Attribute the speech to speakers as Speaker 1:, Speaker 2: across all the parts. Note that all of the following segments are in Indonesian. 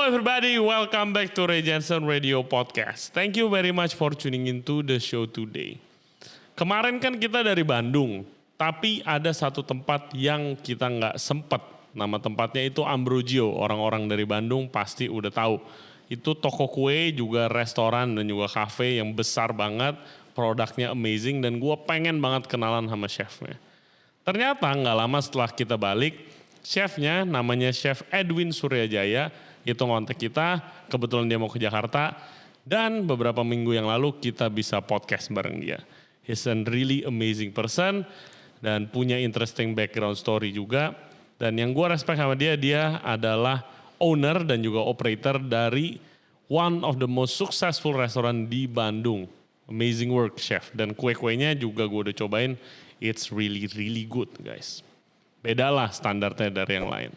Speaker 1: everybody, welcome back to Ray Jensen Radio Podcast. Thank you very much for tuning into the show today. Kemarin kan kita dari Bandung, tapi ada satu tempat yang kita nggak sempet. Nama tempatnya itu Ambrogio, orang-orang dari Bandung pasti udah tahu. Itu toko kue, juga restoran dan juga cafe yang besar banget, produknya amazing dan gue pengen banget kenalan sama chefnya. Ternyata nggak lama setelah kita balik, chefnya namanya Chef Edwin Suryajaya, itu ngontak kita, kebetulan dia mau ke Jakarta, dan beberapa minggu yang lalu kita bisa podcast bareng dia. He's a really amazing person, dan punya interesting background story juga. Dan yang gue respect sama dia, dia adalah owner dan juga operator dari one of the most successful restaurant di Bandung. Amazing work, chef. Dan kue-kuenya juga gue udah cobain, it's really good guys. Beda lah standarnya dari yang lain.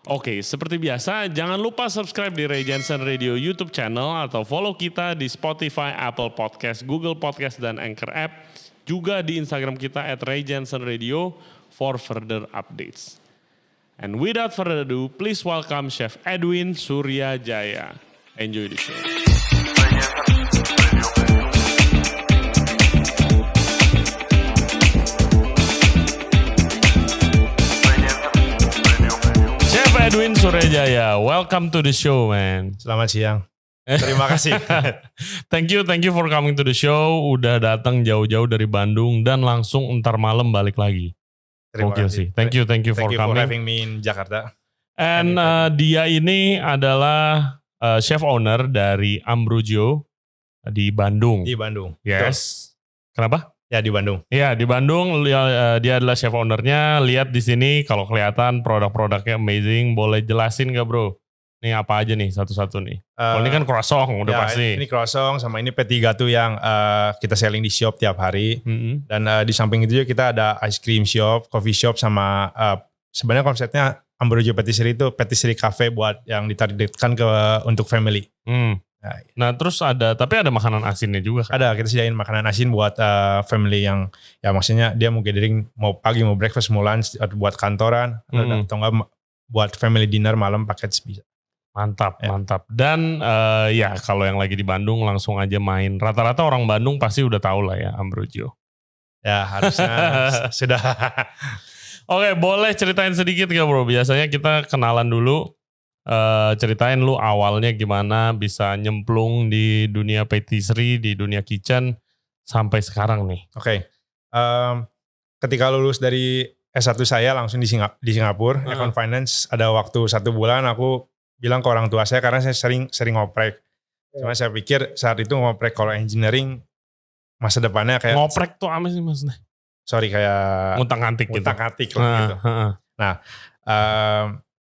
Speaker 1: Oke, seperti biasa, jangan lupa subscribe di Ray Jensen Radio YouTube channel atau follow kita di Spotify, Apple Podcast, Google Podcast, dan Anchor App. Juga di Instagram kita @RayJensenRadio for further updates. And without further ado, please welcome Chef Edwin Suryajaya. Enjoy the show. Edwin Suryajaya, welcome to the show, man.
Speaker 2: Selamat siang. Terima kasih.
Speaker 1: Thank you for coming to the show. Udah datang jauh-jauh dari Bandung dan langsung ntar malam balik lagi.
Speaker 2: Terima kasih.
Speaker 1: Thank you for coming.
Speaker 2: Thank you for having me in Jakarta.
Speaker 1: And dia ini adalah chef owner dari Ambrogio di Bandung.
Speaker 2: Di Bandung.
Speaker 1: Yes. Kenapa?
Speaker 2: Ya di Bandung.
Speaker 1: Iya di Bandung, dia adalah chef ownernya. Lihat di sini kalau kelihatan produk-produknya amazing. Boleh jelasin gak bro? Ini apa aja nih satu-satu nih? Ini kan croissant udah pasti.
Speaker 2: Ini croissant sama ini Petit Gâteau yang kita selling di shop tiap hari. Mm-hmm. Dan di samping itu juga kita ada ice cream shop, coffee shop sama sebenarnya konsepnya Ambrogio Patisserie itu patisserie cafe buat yang ditargetkan untuk family. Nah
Speaker 1: terus tapi ada makanan asinnya juga kan?
Speaker 2: Ada, kita sediain makanan asin buat family yang ya maksudnya dia mau gathering, mau pagi, mau breakfast, mau lunch, buat kantoran, atau enggak buat family dinner malam paket bisa.
Speaker 1: Mantap. Dan ya kalau yang lagi di Bandung langsung aja main. Rata-rata orang Bandung pasti udah tahu lah ya Ambrogio.
Speaker 2: Ya harusnya sudah.
Speaker 1: Oke, boleh ceritain sedikit gak bro? Biasanya kita kenalan dulu. Ceritain lu awalnya gimana bisa nyemplung di dunia patisserie, di dunia kitchen sampai sekarang nih.
Speaker 2: Oke. Ketika lulus dari S1 saya langsung di Singapura, Econ Finance, ada waktu 1 bulan aku bilang ke orang tua saya karena saya sering ngoprek. Cuma saya pikir saat itu ngoprek kalau engineering masa depannya kayak
Speaker 1: ngoprek tuh apa sih maksudnya?
Speaker 2: Sorry kayak
Speaker 1: ngutak-ngatik gitu.
Speaker 2: Gitu. Nah,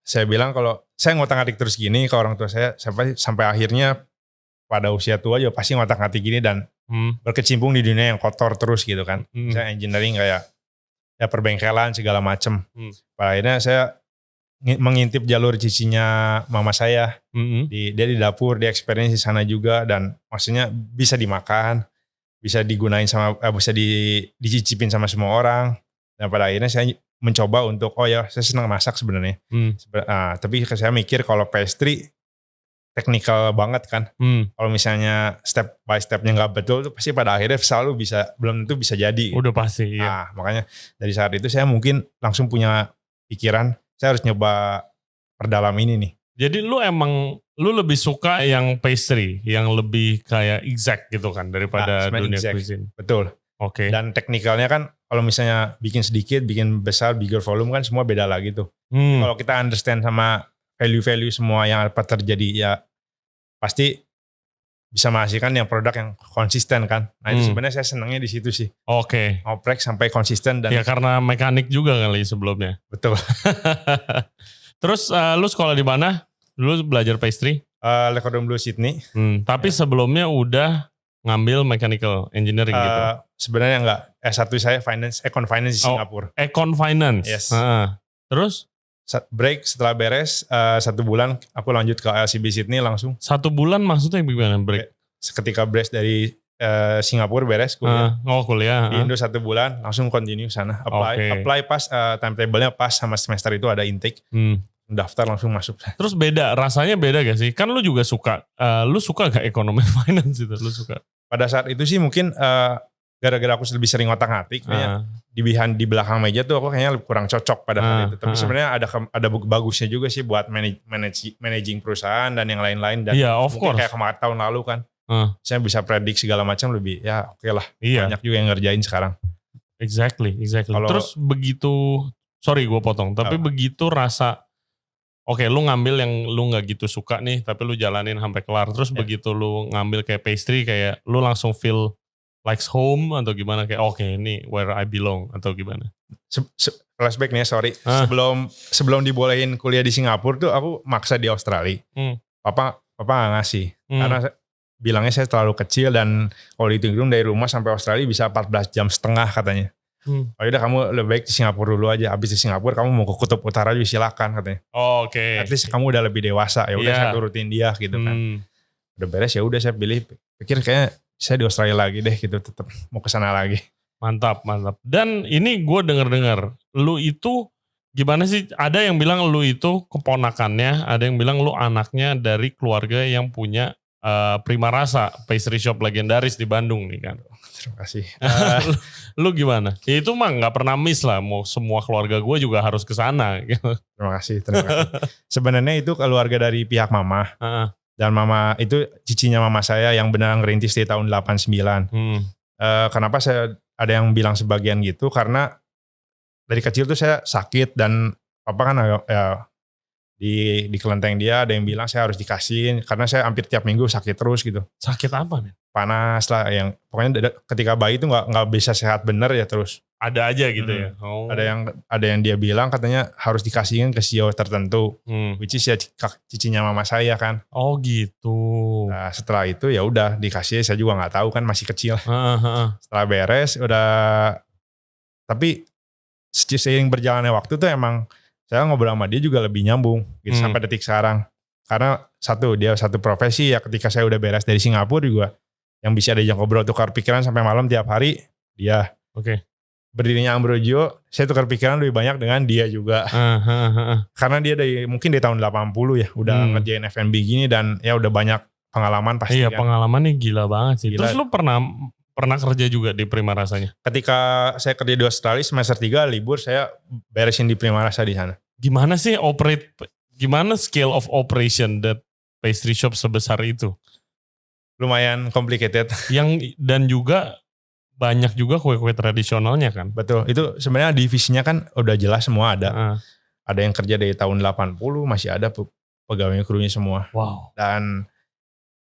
Speaker 2: saya bilang kalau saya ngotak-ngatik terus gini ke orang tua saya sampai akhirnya pada usia tua juga pasti ngotak-ngatik gini dan berkecimpung di dunia yang kotor terus gitu kan. Saya engineering kayak ya perbengkelan segala macem. Pada akhirnya saya mengintip jalur cicinya mama saya. Dia di dapur, dia experience di sana juga dan maksudnya bisa dimakan, bisa digunain bisa dicicipin sama semua orang. Dan pada akhirnya saya mencoba untuk saya senang masak sebenarnya. Tapi saya mikir kalau pastry teknikal banget kan. Kalau misalnya step by stepnya nggak betul, tuh pasti pada akhirnya belum tentu bisa jadi.
Speaker 1: Udah pasti. Iya.
Speaker 2: Makanya dari saat itu saya mungkin langsung punya pikiran saya harus nyoba perdalam ini nih.
Speaker 1: Jadi lu lebih suka yang pastry, yang lebih kayak exact gitu kan daripada dunia cuisine.
Speaker 2: Betul.
Speaker 1: Oke.
Speaker 2: Dan teknikalnya kan kalau misalnya bikin sedikit, bikin besar, bigger volume kan semua beda lagi tuh. Kalau kita understand sama value-value semua yang apa terjadi ya pasti bisa menghasilkan yang produk yang konsisten kan. Nah itu sebenarnya saya senangnya di situ sih.
Speaker 1: Oke.
Speaker 2: Ngoprek sampai konsisten dan.
Speaker 1: Ya karena mekanik juga kali sebelumnya.
Speaker 2: Betul.
Speaker 1: Terus lu sekolah di mana? Dulu belajar pastry?
Speaker 2: Le Cordon Bleu Sydney.
Speaker 1: Tapi sebelumnya udah ngambil mechanical engineering gitu?
Speaker 2: Sebenarnya enggak. S1 saya Econ Finance di Singapura.
Speaker 1: Econ Finance?
Speaker 2: Yes.
Speaker 1: Terus?
Speaker 2: Break setelah beres 1 bulan aku lanjut ke LCB Sydney langsung.
Speaker 1: 1 bulan maksudnya gimana break?
Speaker 2: Ketika beres dari Singapura beres kuliah.
Speaker 1: Kuliah.
Speaker 2: Di Indo 1 bulan langsung continue sana. Apply pas timetable-nya pas sama semester itu ada intake. daftar langsung masuk.
Speaker 1: Terus rasanya beda gak sih? Kan lu juga suka, lu suka gak ekonomi finance itu? Lu suka?
Speaker 2: Pada saat itu sih mungkin gara-gara aku lebih sering otak-atik, kayaknya di belakang meja tuh aku kayaknya kurang cocok pada saat itu. Tapi sebenarnya ada bagusnya juga sih buat managing perusahaan dan yang lain-lain. Dan
Speaker 1: of course.
Speaker 2: Kayak kemarin tahun lalu kan, saya bisa predik segala macam lebih, ya oke lah. Banyak juga yang ngerjain sekarang.
Speaker 1: Exactly. Terus begitu, sorry gue potong, tapi begitu rasa, oke, lu ngambil yang lu gak gitu suka nih, tapi lu jalanin sampai kelar. Terus begitu lu ngambil kayak pastry, kayak lu langsung feel like home atau gimana? Kayak oke, ini where I belong atau gimana?
Speaker 2: Flashback nih, sorry. Sebelum dibolehin kuliah di Singapura tuh aku maksa di Australia. Papa gak ngasih. Karena bilangnya saya terlalu kecil dan kalau dihitung dari rumah sampai Australia bisa 14 jam setengah katanya. Oh yaudah kamu lebih baik di Singapura dulu aja. Habis di Singapura kamu mau ke Kutub Utara juga silakan katanya.
Speaker 1: Oke.
Speaker 2: At least kamu udah lebih dewasa. Ya udah saya turutin dia gitu kan. Udah beres ya udah saya pilih. Pikir kayaknya saya di Australia lagi deh gitu, tetap mau ke sana lagi.
Speaker 1: Mantap. Dan ini gue dengar lu itu gimana sih? Ada yang bilang lu itu keponakannya, ada yang bilang lu anaknya dari keluarga yang punya Prima Rasa, pastry shop legendaris di Bandung nih kan.
Speaker 2: Terima kasih.
Speaker 1: Lu gimana? Ya itu mah nggak pernah miss lah. Mau semua keluarga gue juga harus ke sana.
Speaker 2: Terima kasih. Sebenarnya itu keluarga dari pihak mama. Dan mama itu cicinya mama saya yang benar ngerintis di tahun 89. Kenapa saya ada yang bilang sebagian gitu? Karena dari kecil tuh saya sakit dan papa kan di kelenteng dia ada yang bilang saya harus dikasihin karena saya hampir tiap minggu sakit terus gitu.
Speaker 1: Sakit apa nih?
Speaker 2: Panas lah, yang pokoknya ketika bayi itu nggak bisa sehat bener ya terus.
Speaker 1: Ada aja gitu ya.
Speaker 2: Ada yang dia bilang katanya harus dikasihin ke sio tertentu, which is ya cicinya mama saya kan.
Speaker 1: Oh gitu.
Speaker 2: Nah, setelah itu ya udah dikasih, saya juga nggak tahu kan masih kecil. Setelah beres tapi seiring berjalannya waktu tuh emang saya ngobrol sama dia juga lebih nyambung gitu sampai detik sekarang. Karena dia satu profesi ya, ketika saya udah beres dari Singapura juga yang bisa diajak ngobrol tukar pikiran sampai malam tiap hari dia.
Speaker 1: Oke.
Speaker 2: Berdirinya Ambrogio, saya tukar pikiran lebih banyak dengan dia juga. Karena dia mungkin dari tahun 80 ya udah ngerjain F&B gini dan ya udah banyak pengalaman pasti.
Speaker 1: Iya,
Speaker 2: kan.
Speaker 1: Pengalamannya gila banget sih. Gila. Terus lu pernah kerja juga di Prima Rasanya?
Speaker 2: Ketika saya kerja di Australia semester 3 libur, saya beresin di Prima Rasa di sana.
Speaker 1: Gimana sih gimana scale of operation that pastry shop sebesar itu?
Speaker 2: Lumayan complicated.
Speaker 1: Dan juga banyak juga kue-kue tradisionalnya kan?
Speaker 2: Betul, itu sebenarnya divisinya kan udah jelas semua ada. Ada yang kerja dari tahun 80, masih ada pegawai krunya semua.
Speaker 1: Wow.
Speaker 2: Dan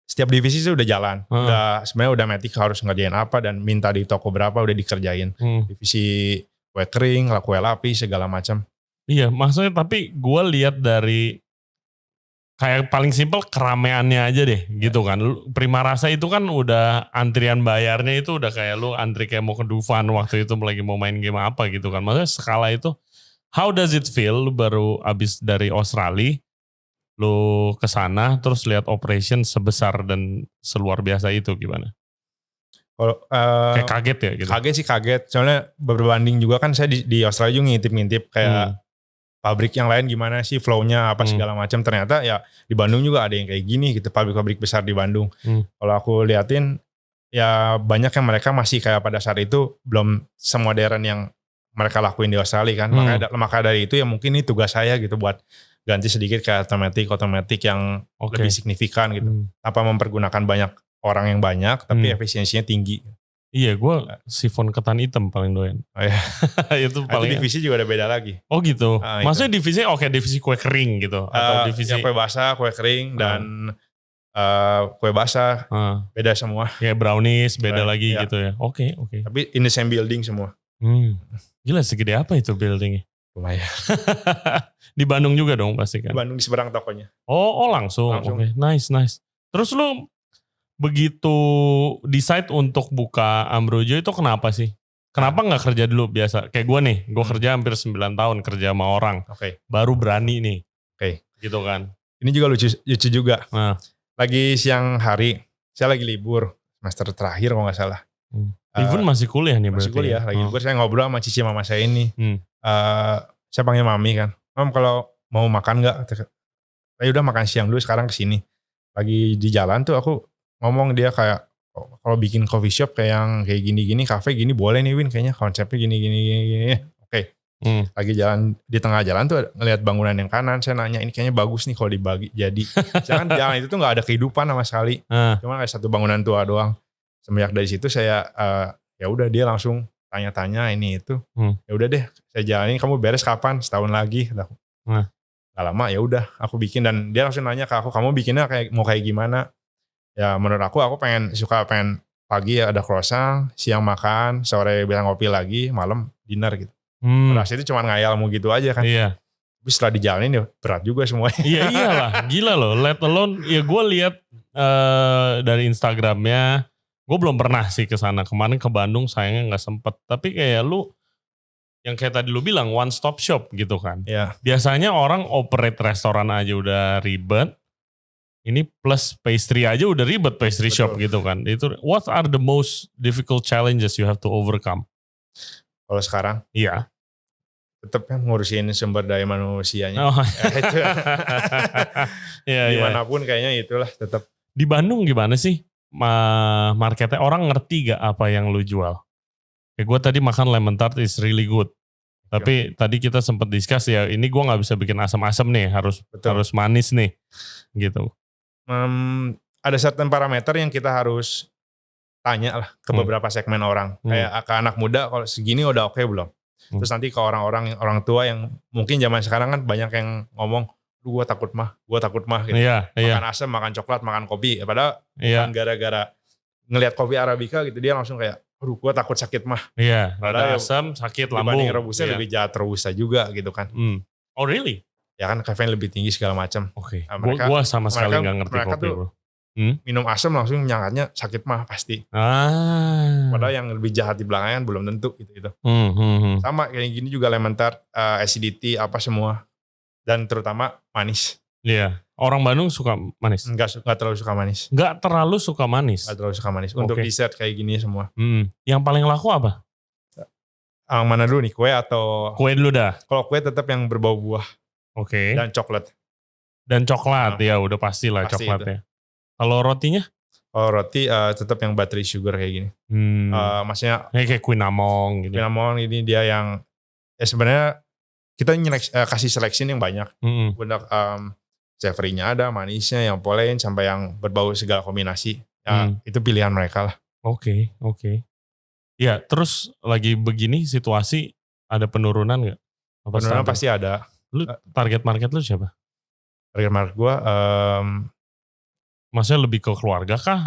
Speaker 2: setiap divisi itu udah jalan. Sebenarnya udah metik harus ngerjain apa dan minta di toko berapa udah dikerjain. Divisi kue kering, kue lapis, segala macam.
Speaker 1: Iya, maksudnya tapi gue lihat dari kayak paling simpel keramaiannya aja deh gitu kan. Prima Rasa itu kan udah antrian bayarnya itu udah kayak lu antri kayak mau ke Dufan waktu itu lagi mau main game apa gitu kan. Maksudnya skala itu, how does it feel lu baru abis dari Australia, lu kesana terus lihat operation sebesar dan seluar biasa itu gimana? Kayak kaget ya gitu?
Speaker 2: Kaget sih kaget, soalnya berbanding juga kan saya di Australia juga ngintip-ngintip kayak pabrik yang lain gimana sih flow-nya apa segala macam. Ternyata ya di Bandung juga ada yang kayak gini gitu, pabrik-pabrik besar di Bandung. Kalau aku liatin ya banyak yang mereka masih kayak pada saat itu belum semodern yang mereka lakuin di Australia kan. Maka dari itu ya mungkin ini tugas saya gitu buat ganti sedikit ke otomatik yang lebih signifikan gitu. Tanpa mempergunakan banyak orang yang banyak tapi efisiensinya tinggi.
Speaker 1: Iya, gue sifon ketan hitam paling doyan.
Speaker 2: Oh iya.
Speaker 1: Itu paling.
Speaker 2: Divisi juga ada beda lagi.
Speaker 1: Oh gitu. Maksudnya divisi divisi kue kering gitu atau divisi
Speaker 2: kue basah, kue kering dan kue basah beda semua.
Speaker 1: Kayak brownies beda lagi gitu ya. Oke.
Speaker 2: Tapi in the same building semua.
Speaker 1: Gila, segede apa itu buildingnya?
Speaker 2: Lumayan.
Speaker 1: Di Bandung juga dong pasti kan?
Speaker 2: Di Bandung di seberang tokonya.
Speaker 1: Oh langsung. Oke. Nice. Terus lu begitu decide untuk buka Ambrogio itu kenapa sih? Kenapa gak kerja dulu biasa? Kayak gue nih, gue kerja hampir 9 tahun kerja sama orang. Baru berani nih. Gitu kan. Ini
Speaker 2: juga lucu juga. Lagi siang hari, saya lagi libur. Semester terakhir kalau gak salah.
Speaker 1: Even masih kuliah nih berarti.
Speaker 2: Masih kuliah, lagi libur. Saya ngobrol sama cici mama saya ini. Saya panggil mami kan. Mam, kalau mau makan nggak? Udah makan siang dulu, sekarang kesini. Lagi di jalan tuh aku ngomong, dia kayak kalau bikin coffee shop kayak yang kayak gini-gini, kafe gini boleh nih Win, kayaknya konsepnya gini. Oke. Lagi jalan di tengah jalan tuh ngelihat bangunan yang kanan, saya nanya ini kayaknya bagus nih kalau dibagi jadi. Jangan jalan itu tuh nggak ada kehidupan sama sekali. Cuma kayak satu bangunan tua doang. Semenjak dari situ saya ya udah, dia langsung tanya-tanya ini itu. Ya udah deh, saya jalanin, kamu beres kapan? Setahun lagi. Gak lama ya udah aku bikin, dan dia langsung nanya ke aku, kamu bikinnya mau kayak gimana? Ya menurut aku pengen pagi ya ada croissant, siang makan, sore bilang ngopi lagi, malam dinner gitu. Rasa itu cuma ngayalmu gitu aja kan.
Speaker 1: Iya.
Speaker 2: Tapi setelah dijalanin ya berat juga semuanya.
Speaker 1: Iya iyalah, gila loh. Let alone ya gue lihat dari Instagramnya, gue belum pernah sih ke sana. Kemarin ke Bandung sayangnya nggak sempet. Tapi kayak lu yang kayak tadi lu bilang one stop shop gitu kan.
Speaker 2: Iya.
Speaker 1: Biasanya orang operate restoran aja udah ribet. Ini plus pastry aja udah ribet, pastry shop gitu kan. Itu what are the most difficult challenges you have to overcome?
Speaker 2: Kalau sekarang?
Speaker 1: Iya.
Speaker 2: Tetap kan ngurusin sumber daya manusianya.
Speaker 1: Oh.
Speaker 2: Itu.
Speaker 1: Iya,
Speaker 2: Dimanapun kayaknya itulah tetap.
Speaker 1: Di Bandung gimana sih marketnya? Orang ngerti gak apa yang lu jual? Kayak gue tadi makan lemon tart is really good. Tapi tadi kita sempat discuss ya, ini gue gak bisa bikin asam-asam nih, harus manis nih gitu.
Speaker 2: Ada certain parameter yang kita harus tanya lah ke beberapa segmen orang. Kayak ke anak muda, kalau segini udah oke belum? Terus nanti ke orang tua yang mungkin zaman sekarang kan banyak yang ngomong, gue takut mah gitu. Makan asam, makan coklat, makan kopi. Padahal bukan gara-gara ngelihat kopi Arabica gitu, dia langsung kayak, aduh gue takut sakit mah.
Speaker 1: Iya, rada asam, sakit lambung.
Speaker 2: Dibanding rebusnya lebih jahat rebusnya juga gitu kan.
Speaker 1: Oh really?
Speaker 2: Ya kan kafein lebih tinggi segala macam.
Speaker 1: Oke. Gue sama sekali gak ngerti kopi bro.
Speaker 2: Minum asam langsung nyangkatnya sakit mah pasti. Padahal yang lebih jahat di belakangnya belum tentu gitu. Sama kayak gini juga lemon tart, acidity apa semua. Dan terutama manis.
Speaker 1: Iya. Orang Bandung suka manis?
Speaker 2: Enggak terlalu suka manis.
Speaker 1: Enggak terlalu suka manis?
Speaker 2: Enggak terlalu suka manis. Untuk dessert kayak gini semua.
Speaker 1: Yang paling laku apa?
Speaker 2: Yang mana dulu nih? Kue atau?
Speaker 1: Kue dulu dah.
Speaker 2: Kalau kue tetap yang berbau buah.
Speaker 1: Oke.
Speaker 2: Dan coklat.
Speaker 1: Ya udah pastilah pasti coklatnya. Kalau rotinya?
Speaker 2: Kalau roti tetap yang buttery sugar kayak gini. Maksudnya
Speaker 1: kayak Cinnamon gitu.
Speaker 2: Cinnamon ini dia yang sebenarnya kita kasih seleksi yang banyak. Benar, savory-nya ada, manisnya, yang pollen sampai yang berbau segala kombinasi. Itu pilihan mereka lah.
Speaker 1: Oke. Ya, terus lagi begini situasi ada penurunan nggak?
Speaker 2: Penurunan pasti ada.
Speaker 1: Lu target market lu siapa?
Speaker 2: Target market gue,
Speaker 1: maksudnya lebih ke keluarga kah?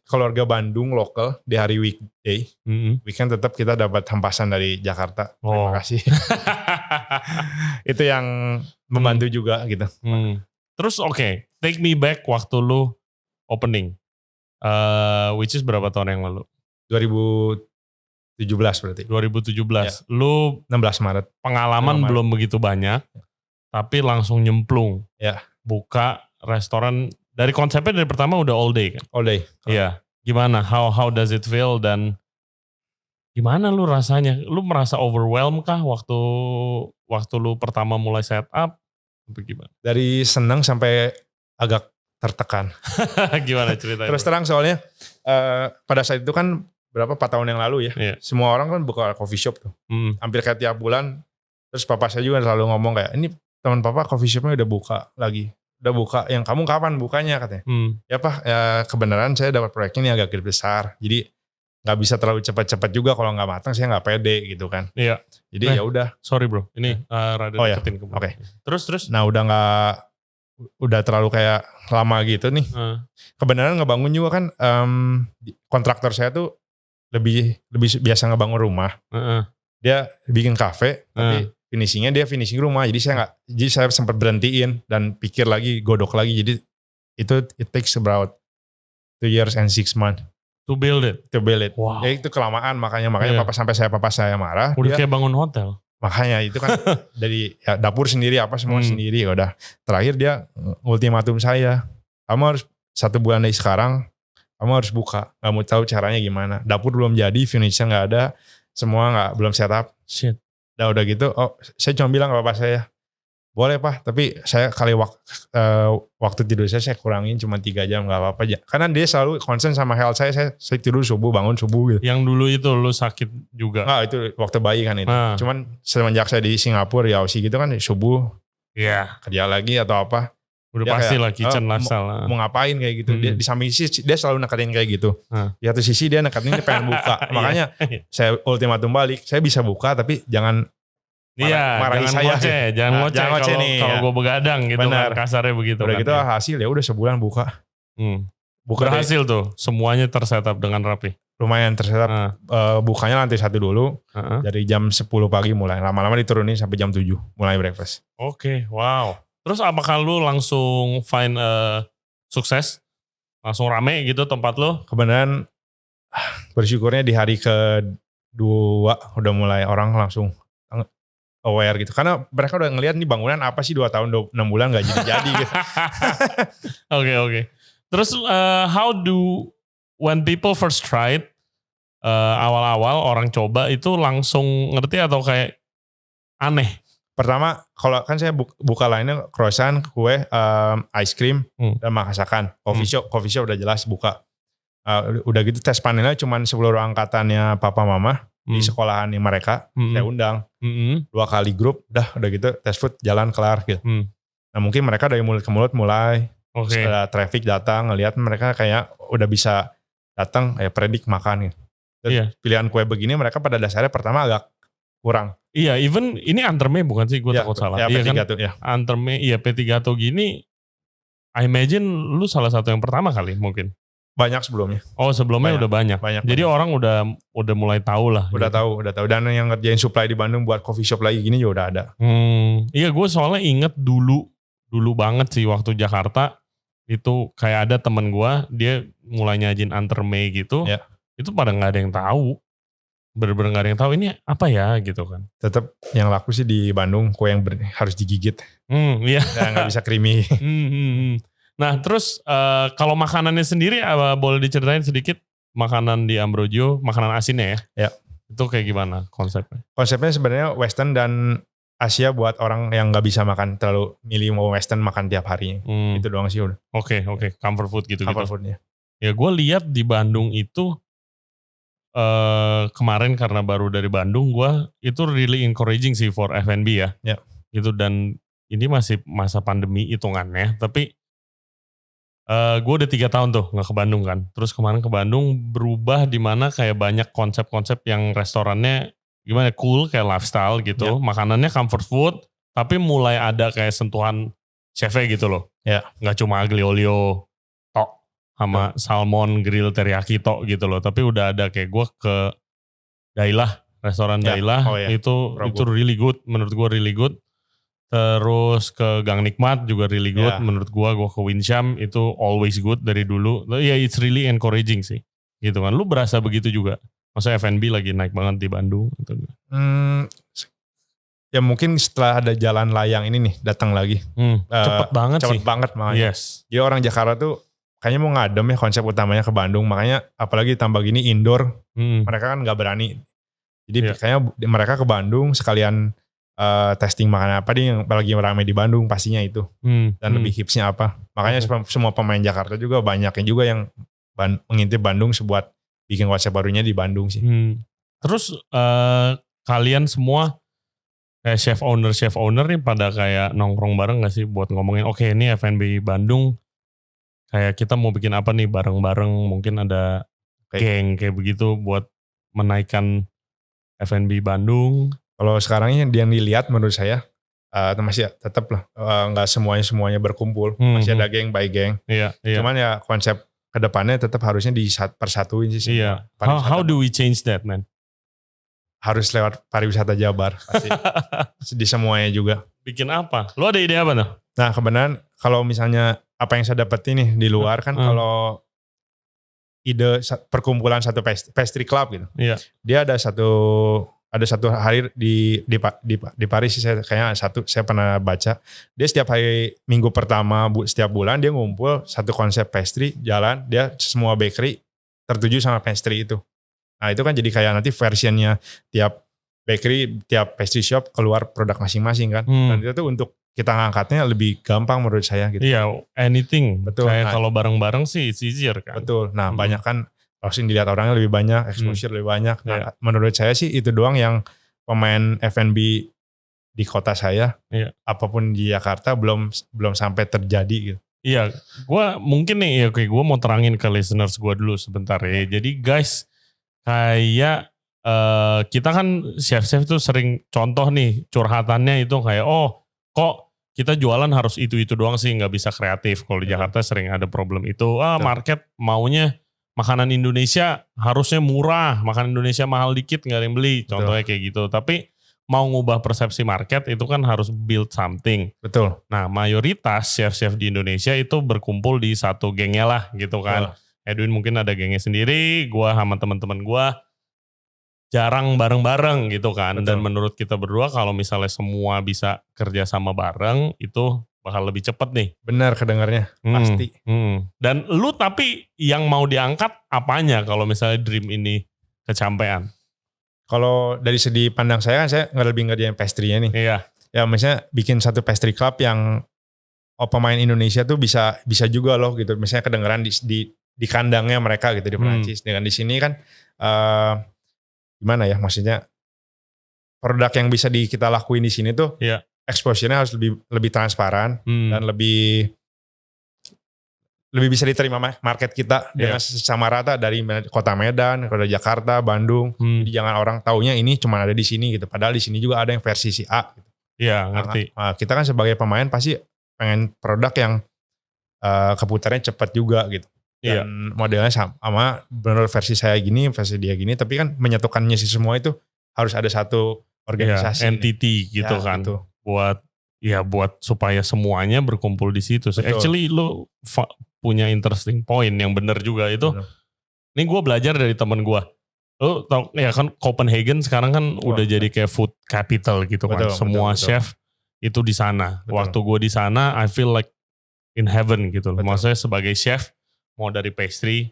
Speaker 2: Keluarga Bandung lokal di hari weekday. Weekend tetap kita dapat hempasan dari Jakarta. Terima kasih. Itu yang membantu juga gitu.
Speaker 1: Terus take me back waktu lu opening. Which is berapa tahun yang lalu?
Speaker 2: 2017 berarti.
Speaker 1: 2017. Ya. Lu
Speaker 2: 16 Maret.
Speaker 1: Pengalaman belum begitu banyak. Tapi langsung nyemplung.
Speaker 2: Ya.
Speaker 1: Buka restoran. Dari konsepnya dari pertama udah all day kan?
Speaker 2: All day.
Speaker 1: Iya. Gimana? How does it feel? Dan gimana lu rasanya? Lu merasa overwhelmed kah waktu lu pertama mulai setup? Gimana?
Speaker 2: Dari senang sampai agak tertekan.
Speaker 1: Gimana ceritanya?
Speaker 2: Terus terang soalnya pada saat itu kan 4 tahun yang lalu ya. Yeah. Semua orang kan buka coffee shop tuh. Hampir kayak tiap bulan. Terus papa saya juga selalu ngomong kayak, ini teman papa coffee shopnya udah buka lagi. Udah buka, yang kamu kapan bukanya katanya. Ya Pak, ya kebenaran saya dapat proyeknya ini agak gede besar. Jadi gak bisa terlalu cepat-cepat juga, kalau gak matang saya gak pede gitu kan.
Speaker 1: Iya.
Speaker 2: Jadi ya udah.
Speaker 1: Sorry bro, ini rada deketin ke.
Speaker 2: Oke.
Speaker 1: Terus?
Speaker 2: Nah udah terlalu kayak lama gitu nih. Kebenaran ngebangun juga kan, kontraktor saya tuh lebih biasa ngebangun rumah. Dia bikin kafe, tapi finishingnya dia finishing rumah. Jadi saya sempat berhentiin dan pikir lagi, godok lagi. Jadi it takes about 2 years and 6 months.
Speaker 1: To build it.
Speaker 2: Wow. Ya itu kelamaan, makanya papa saya marah.
Speaker 1: Udah kayak bangun hotel.
Speaker 2: Makanya itu kan dari dapur sendiri apa semua sendiri. Udah terakhir dia ultimatum saya, kamu harus 1 bulan dari sekarang kamu harus buka. Gak mau tahu caranya gimana. Dapur belum jadi, finishnya gak ada, semua belum setup.
Speaker 1: Shit.
Speaker 2: Udah gitu, saya cuma bilang ke bapak saya, Boleh Pak, tapi saya waktu tidur saya kurangin cuma 3 jam gak apa-apa aja. Karena dia selalu concern sama health saya tidur subuh, bangun subuh gitu.
Speaker 1: Yang dulu itu lu sakit juga?
Speaker 2: Nah itu waktu bayi kan itu. Cuman semenjak saya di Singapura, di Aussie gitu kan subuh kerja lagi atau apa.
Speaker 1: Udah pasti lah kitchen lifestyle.
Speaker 2: Mau ngapain kayak gitu. Dia di samping sisi dia selalu neketin kayak gitu. Di satu sisi dia neketin dia pengen buka. Makanya saya ultimatum balik, saya bisa buka tapi jangan marahi saya.
Speaker 1: Jangan ngoceh nih. Kalau gue begadang gitu kan kasarnya begitu.
Speaker 2: Udah
Speaker 1: kan,
Speaker 2: gitu hasil ya udah sebulan buka.
Speaker 1: Berhasil tuh semuanya tersetup dengan rapi.
Speaker 2: Lumayan tersetup. Bukanya lantai 1 dulu. Dari jam 10 pagi mulai. Lama-lama diturunin sampai jam 7 mulai breakfast.
Speaker 1: Oke, wow. Terus apakah lu langsung find sukses? Langsung rame gitu tempat lu?
Speaker 2: Kebenaran bersyukurnya di hari kedua udah mulai orang langsung aware gitu. Karena mereka udah ngelihat nih bangunan apa sih 2 tahun 6 bulan gak jadi-jadi gitu.
Speaker 1: Oke. Terus when people first tried, awal-awal orang coba itu langsung ngerti atau kayak aneh?
Speaker 2: Pertama kalau kan saya buka lainnya croissant, kue, ice cream, dan masakan. Coffee shop udah jelas buka. Udah gitu tes panelnya cuman seluruh angkatannya papa mama. Di sekolahan yang mereka saya undang 2 kali grup udah gitu tes food jalan kelar gitu. Nah mungkin mereka dari mulut ke mulut mulai ada traffic datang ngelihat mereka kayak udah bisa datang predik makan gitu. Pilihan kue begini mereka pada dasarnya pertama agak kurang.
Speaker 1: Iya, even ini Anterme bukan sih, gue takut salah.
Speaker 2: Iya kan?
Speaker 1: Anterme, Petit Gâteau gini, I imagine lu salah satu yang pertama kali mungkin.
Speaker 2: Banyak sebelumnya.
Speaker 1: Oh sebelumnya udah banyak. Jadi orang udah mulai tahu lah.
Speaker 2: Udah
Speaker 1: gitu.
Speaker 2: tahu. Dan yang ngerjain supply di Bandung buat coffee shop lagi gini juga udah ada.
Speaker 1: Iya gue soalnya inget dulu banget sih waktu Jakarta. Itu kayak ada temen gue, dia mulai nyajin Anterme gitu. Itu pada gak ada yang tahu. Bener-bener gak ada yang tahu ini apa ya gitu kan.
Speaker 2: Tetap yang laku sih di Bandung kue yang harus digigit.
Speaker 1: Iya.
Speaker 2: Gak bisa creamy.
Speaker 1: Nah terus kalau makanannya sendiri boleh diceritain sedikit makanan di Ambrogio, makanan asinnya ya? Itu kayak gimana konsepnya? Konsepnya
Speaker 2: sebenarnya western dan Asia buat orang yang gak bisa makan terlalu milih mau western makan tiap hari. Itu doang sih udah.
Speaker 1: Oke. Comfort food gitu.
Speaker 2: Comfort foodnya.
Speaker 1: Ya gue lihat di Bandung itu kemarin karena baru dari Bandung gue itu really encouraging sih for F&B ya. Gitu dan ini masih masa pandemi hitungannya tapi gue udah 3 tahun tuh gak ke Bandung kan. Terus kemarin ke Bandung berubah di mana kayak banyak konsep-konsep yang restorannya gimana cool kayak lifestyle gitu. Makanannya comfort food tapi mulai ada kayak sentuhan chefnya gitu loh. Gak cuma aglio olio tok sama salmon grill teriyaki tok gitu loh. Tapi udah ada kayak gue ke Dailah, restoran Dailah itu really good. Menurut gue really good. Terus ke Gang Nikmat juga really good. Menurut gue ke Winsham itu always good dari dulu. Ya it's really encouraging sih. Gitu kan. Lu berasa begitu juga? Maksudnya F&B lagi naik banget di Bandung. Gitu.
Speaker 2: Ya mungkin setelah ada jalan layang ini nih datang lagi.
Speaker 1: Cepet banget sih.
Speaker 2: Cepet banget makanya. Jadi orang Jakarta tuh kayaknya mau ngadem ya konsep utamanya ke Bandung. Makanya apalagi tambah gini indoor. Mereka kan gak berani. Jadi kayaknya mereka ke Bandung sekalian testing makanan apa nih yang lagi ramai di Bandung pastinya itu. Dan lebih hipsnya apa. Makanya semua pemain Jakarta juga banyaknya juga yang mengintip Bandung sebuat bikin konsep barunya di Bandung sih.
Speaker 1: Terus kalian semua kayak chef owner nih pada kayak nongkrong bareng gak sih buat ngomongin oke ini F&B Bandung kayak kita mau bikin apa nih bareng-bareng mungkin ada geng kayak begitu buat menaikkan F&B Bandung.
Speaker 2: Kalau sekarang yang dilihat menurut saya masih tetap lah nggak semuanya berkumpul, masih ada geng by geng. Cuman ya konsep kedepannya tetap harusnya dipersatuin sih.
Speaker 1: How do we change that man?
Speaker 2: Harus lewat pariwisata Jabar pasti. Di semuanya juga.
Speaker 1: Bikin apa? Lo ada ide apa tuh?
Speaker 2: Nah kebenaran kalau misalnya apa yang saya dapetin nih di luar kan kalau ide perkumpulan satu pastry club gitu. Dia ada satu hari di Paris saya pernah baca dia setiap hari minggu pertama setiap bulan dia ngumpul satu konsep pastry jalan dia semua bakery tertuju sama pastry itu. Nah itu kan jadi kayak nanti versionnya tiap bakery tiap pastry shop keluar produk masing-masing kan. Dan itu tuh untuk kita ngangkatnya lebih gampang menurut saya gitu.
Speaker 1: Iya, anything.
Speaker 2: Betul.
Speaker 1: Kayak kalau bareng-bareng sih it's easier kan.
Speaker 2: Betul. Nah banyak kan langsung dilihat orangnya lebih banyak, exposure lebih banyak. Nah menurut saya sih itu doang yang pemain F&B di kota saya, apapun di Jakarta belum sampai terjadi gitu.
Speaker 1: Iya, gue mungkin nih ya gue mau terangin ke listeners gue dulu sebentar ya. Jadi guys, kayak kita kan chef-chef tuh sering contoh nih curhatannya itu kayak kok kita jualan harus itu doang sih, nggak bisa kreatif. Kalau di Jakarta sering ada problem itu. Market maunya makanan Indonesia harusnya murah, makanan Indonesia mahal dikit nggak ada yang beli. Contohnya kayak gitu. Tapi mau ngubah persepsi market itu kan harus build something.
Speaker 2: Betul.
Speaker 1: Nah mayoritas chef-chef di Indonesia itu berkumpul di satu gengnya lah gitu kan. Edwin mungkin ada gengnya sendiri, gue sama teman-teman gue jarang bareng-bareng gitu kan.
Speaker 2: Betul.
Speaker 1: Dan menurut kita berdua kalau misalnya semua bisa kerja sama bareng itu bakal lebih cepet nih.
Speaker 2: Benar kedengarnya, pasti.
Speaker 1: Dan lu tapi yang mau diangkat apanya kalau misalnya dream ini kecapean?
Speaker 2: Kalau dari segi pandang saya kan saya lebih ngerjain pastry-nya nih.
Speaker 1: Iya.
Speaker 2: Ya misalnya bikin satu pastry club yang pemain Indonesia tuh bisa juga loh gitu. Misalnya kedengeran di kandangnya mereka gitu di Perancis. Dengan di sini kan gimana ya maksudnya produk yang bisa kita lakuin di sini tuh exposure-nya harus lebih transparan dan lebih bisa diterima market kita dengan sama rata dari kota Medan, kota Jakarta, Bandung. Jadi jangan orang taunya ini cuma ada di sini gitu. Padahal di sini juga ada yang versi si A gitu.
Speaker 1: Iya, ngerti.
Speaker 2: Nah, kita kan sebagai pemain pasti pengen produk yang keputarnya cepat juga gitu. Dan modelnya sama benar versi saya gini, versi dia gini, tapi kan menyatukannya sih semua itu harus ada satu organisasi.
Speaker 1: Entity gitu kan. Gitu. Buat supaya semuanya berkumpul di situ. So, actually lu punya interesting point yang benar juga itu. Ini gue belajar dari temen gue. Lu tau ya kan Copenhagen sekarang kan udah jadi kayak food capital gitu kan. Semua chef itu di sana. Waktu gue di sana I feel like in heaven gitu. Maksudnya sebagai chef mau dari pastry,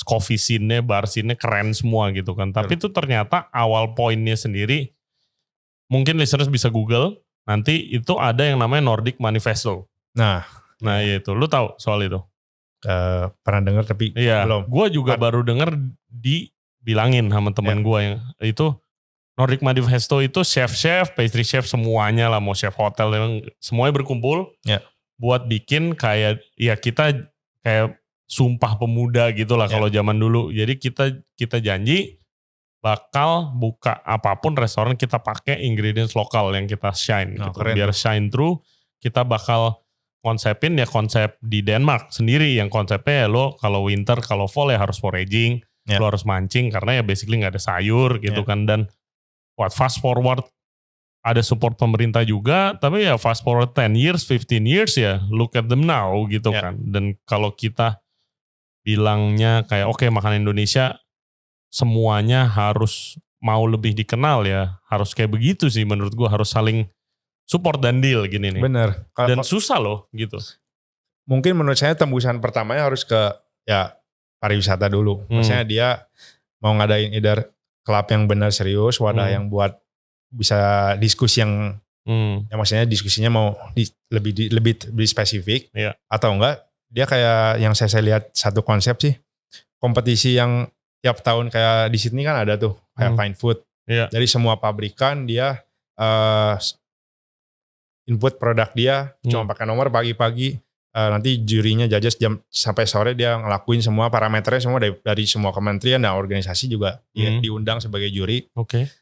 Speaker 1: coffee scene-nya, bar scene-nya keren semua gitu kan. Tapi itu ternyata awal poinnya sendiri, mungkin listeners bisa Google, nanti itu ada yang namanya Nordic Manifesto. Nah itu, lu tahu soal itu?
Speaker 2: Pernah dengar tapi belum.
Speaker 1: Gue juga baru dengar dibilangin sama teman gue yang itu Nordic Manifesto itu chef-chef, pastry chef semuanya lah, mau chef hotel, semuanya berkumpul buat bikin kayak kita kayak sumpah pemuda gitu lah kalau zaman dulu. Jadi kita janji bakal buka apapun restoran kita pakai ingredients lokal yang kita shine gitu. Biar shine through, kita bakal konsepin konsep di Denmark sendiri yang konsepnya lo kalau winter, kalau fall harus foraging, lo harus mancing karena basically nggak ada sayur gitu kan. Dan fast forward ada support pemerintah juga, tapi fast forward 10 years, 15 years look at them now gitu kan. Dan kalau kita bilangnya kayak makanan Indonesia semuanya harus mau lebih dikenal harus kayak begitu sih menurut gue, harus saling support dan deal gini nih.
Speaker 2: Bener.
Speaker 1: Dan susah loh gitu.
Speaker 2: Mungkin menurut saya tembusan pertamanya harus ke pariwisata dulu. Maksudnya dia mau ngadain either club yang benar serius, wadah yang buat bisa diskusi yang maksudnya diskusinya mau lebih spesifik atau enggak. Dia kayak yang saya lihat satu konsep sih, kompetisi yang tiap tahun kayak di Sydney kan ada tuh, kayak Fine Food. Dari semua pabrikan dia input produk dia, cuma pakai nomor pagi-pagi, nanti jurinya judges jam sampai sore dia ngelakuin semua parameternya semua dari semua kementerian dan organisasi juga diundang sebagai juri.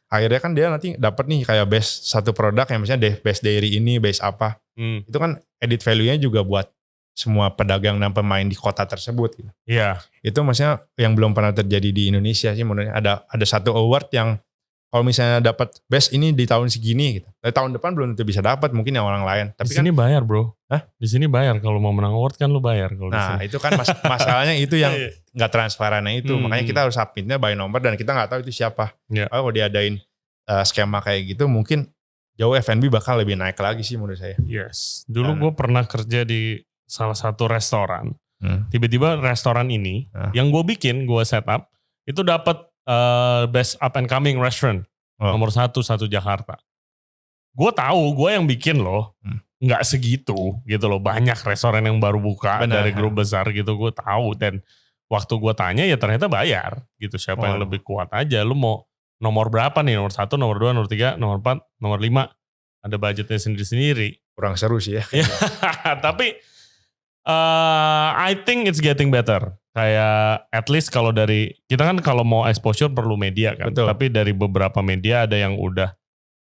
Speaker 2: Akhirnya kan dia nanti dapat nih kayak best satu produk yang misalnya best dairy ini, best apa. Itu kan edit value-nya juga buat semua pedagang dan pemain di kota tersebut gitu. Itu maksudnya yang belum pernah terjadi di Indonesia sih menurutnya. Ada satu award yang kalau misalnya dapat best ini di tahun segini gitu. Dari tahun depan belum tentu bisa dapat, mungkin yang orang lain. Tapi
Speaker 1: di sini bayar bro. Di sini bayar, kalau mau menang award kan lu bayar.
Speaker 2: Nah itu kan masalahnya itu yang gak transparannya itu. Makanya kita harus submitnya by nomor dan kita gak tahu itu siapa. Kalau diadain skema kayak gitu mungkin jauh F&B bakal lebih naik lagi sih menurut saya.
Speaker 1: Dulu gue pernah kerja di salah satu restoran. Tiba-tiba restoran ini yang gue bikin, gue setup itu dapat best up and coming restaurant nomor 1 Jakarta. Gue tahu gue yang bikin loh, nggak segitu gitu loh. Banyak restoran yang baru buka
Speaker 2: Benar.
Speaker 1: dari grup besar gitu, gue tahu. Dan waktu gue tanya ya ternyata bayar gitu. Siapa yang lebih kuat aja. Lu mau nomor berapa nih? Nomor 1, nomor 2, nomor 3, nomor 4, nomor 5. Ada budgetnya sendiri-sendiri.
Speaker 2: Kurang seru sih ya.
Speaker 1: Tapi I think it's getting better. Kayak at least kalau dari, kita kan kalau mau exposure perlu media kan.
Speaker 2: Betul.
Speaker 1: Tapi dari beberapa media ada yang udah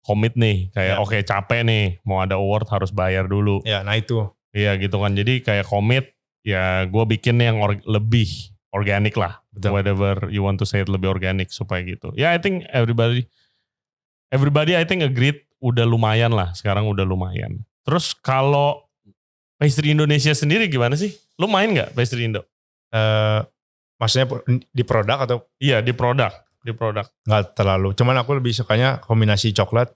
Speaker 1: komit nih. Kayak oke, capek nih, mau ada award harus bayar dulu.
Speaker 2: Ya, nah itu.
Speaker 1: Iya gitu kan. Jadi kayak komit, ya gue bikin yang lebih organik lah.
Speaker 2: Betul.
Speaker 1: Whatever you want to say it, lebih organik supaya gitu. Ya I think everybody I think agreed, udah lumayan lah. Sekarang udah lumayan. Terus kalau pastry Indonesia sendiri gimana sih? Lu main gak pastry Indo?
Speaker 2: Maksudnya di produk atau?
Speaker 1: Iya di produk.
Speaker 2: Nggak terlalu. Cuman aku lebih sukanya kombinasi coklat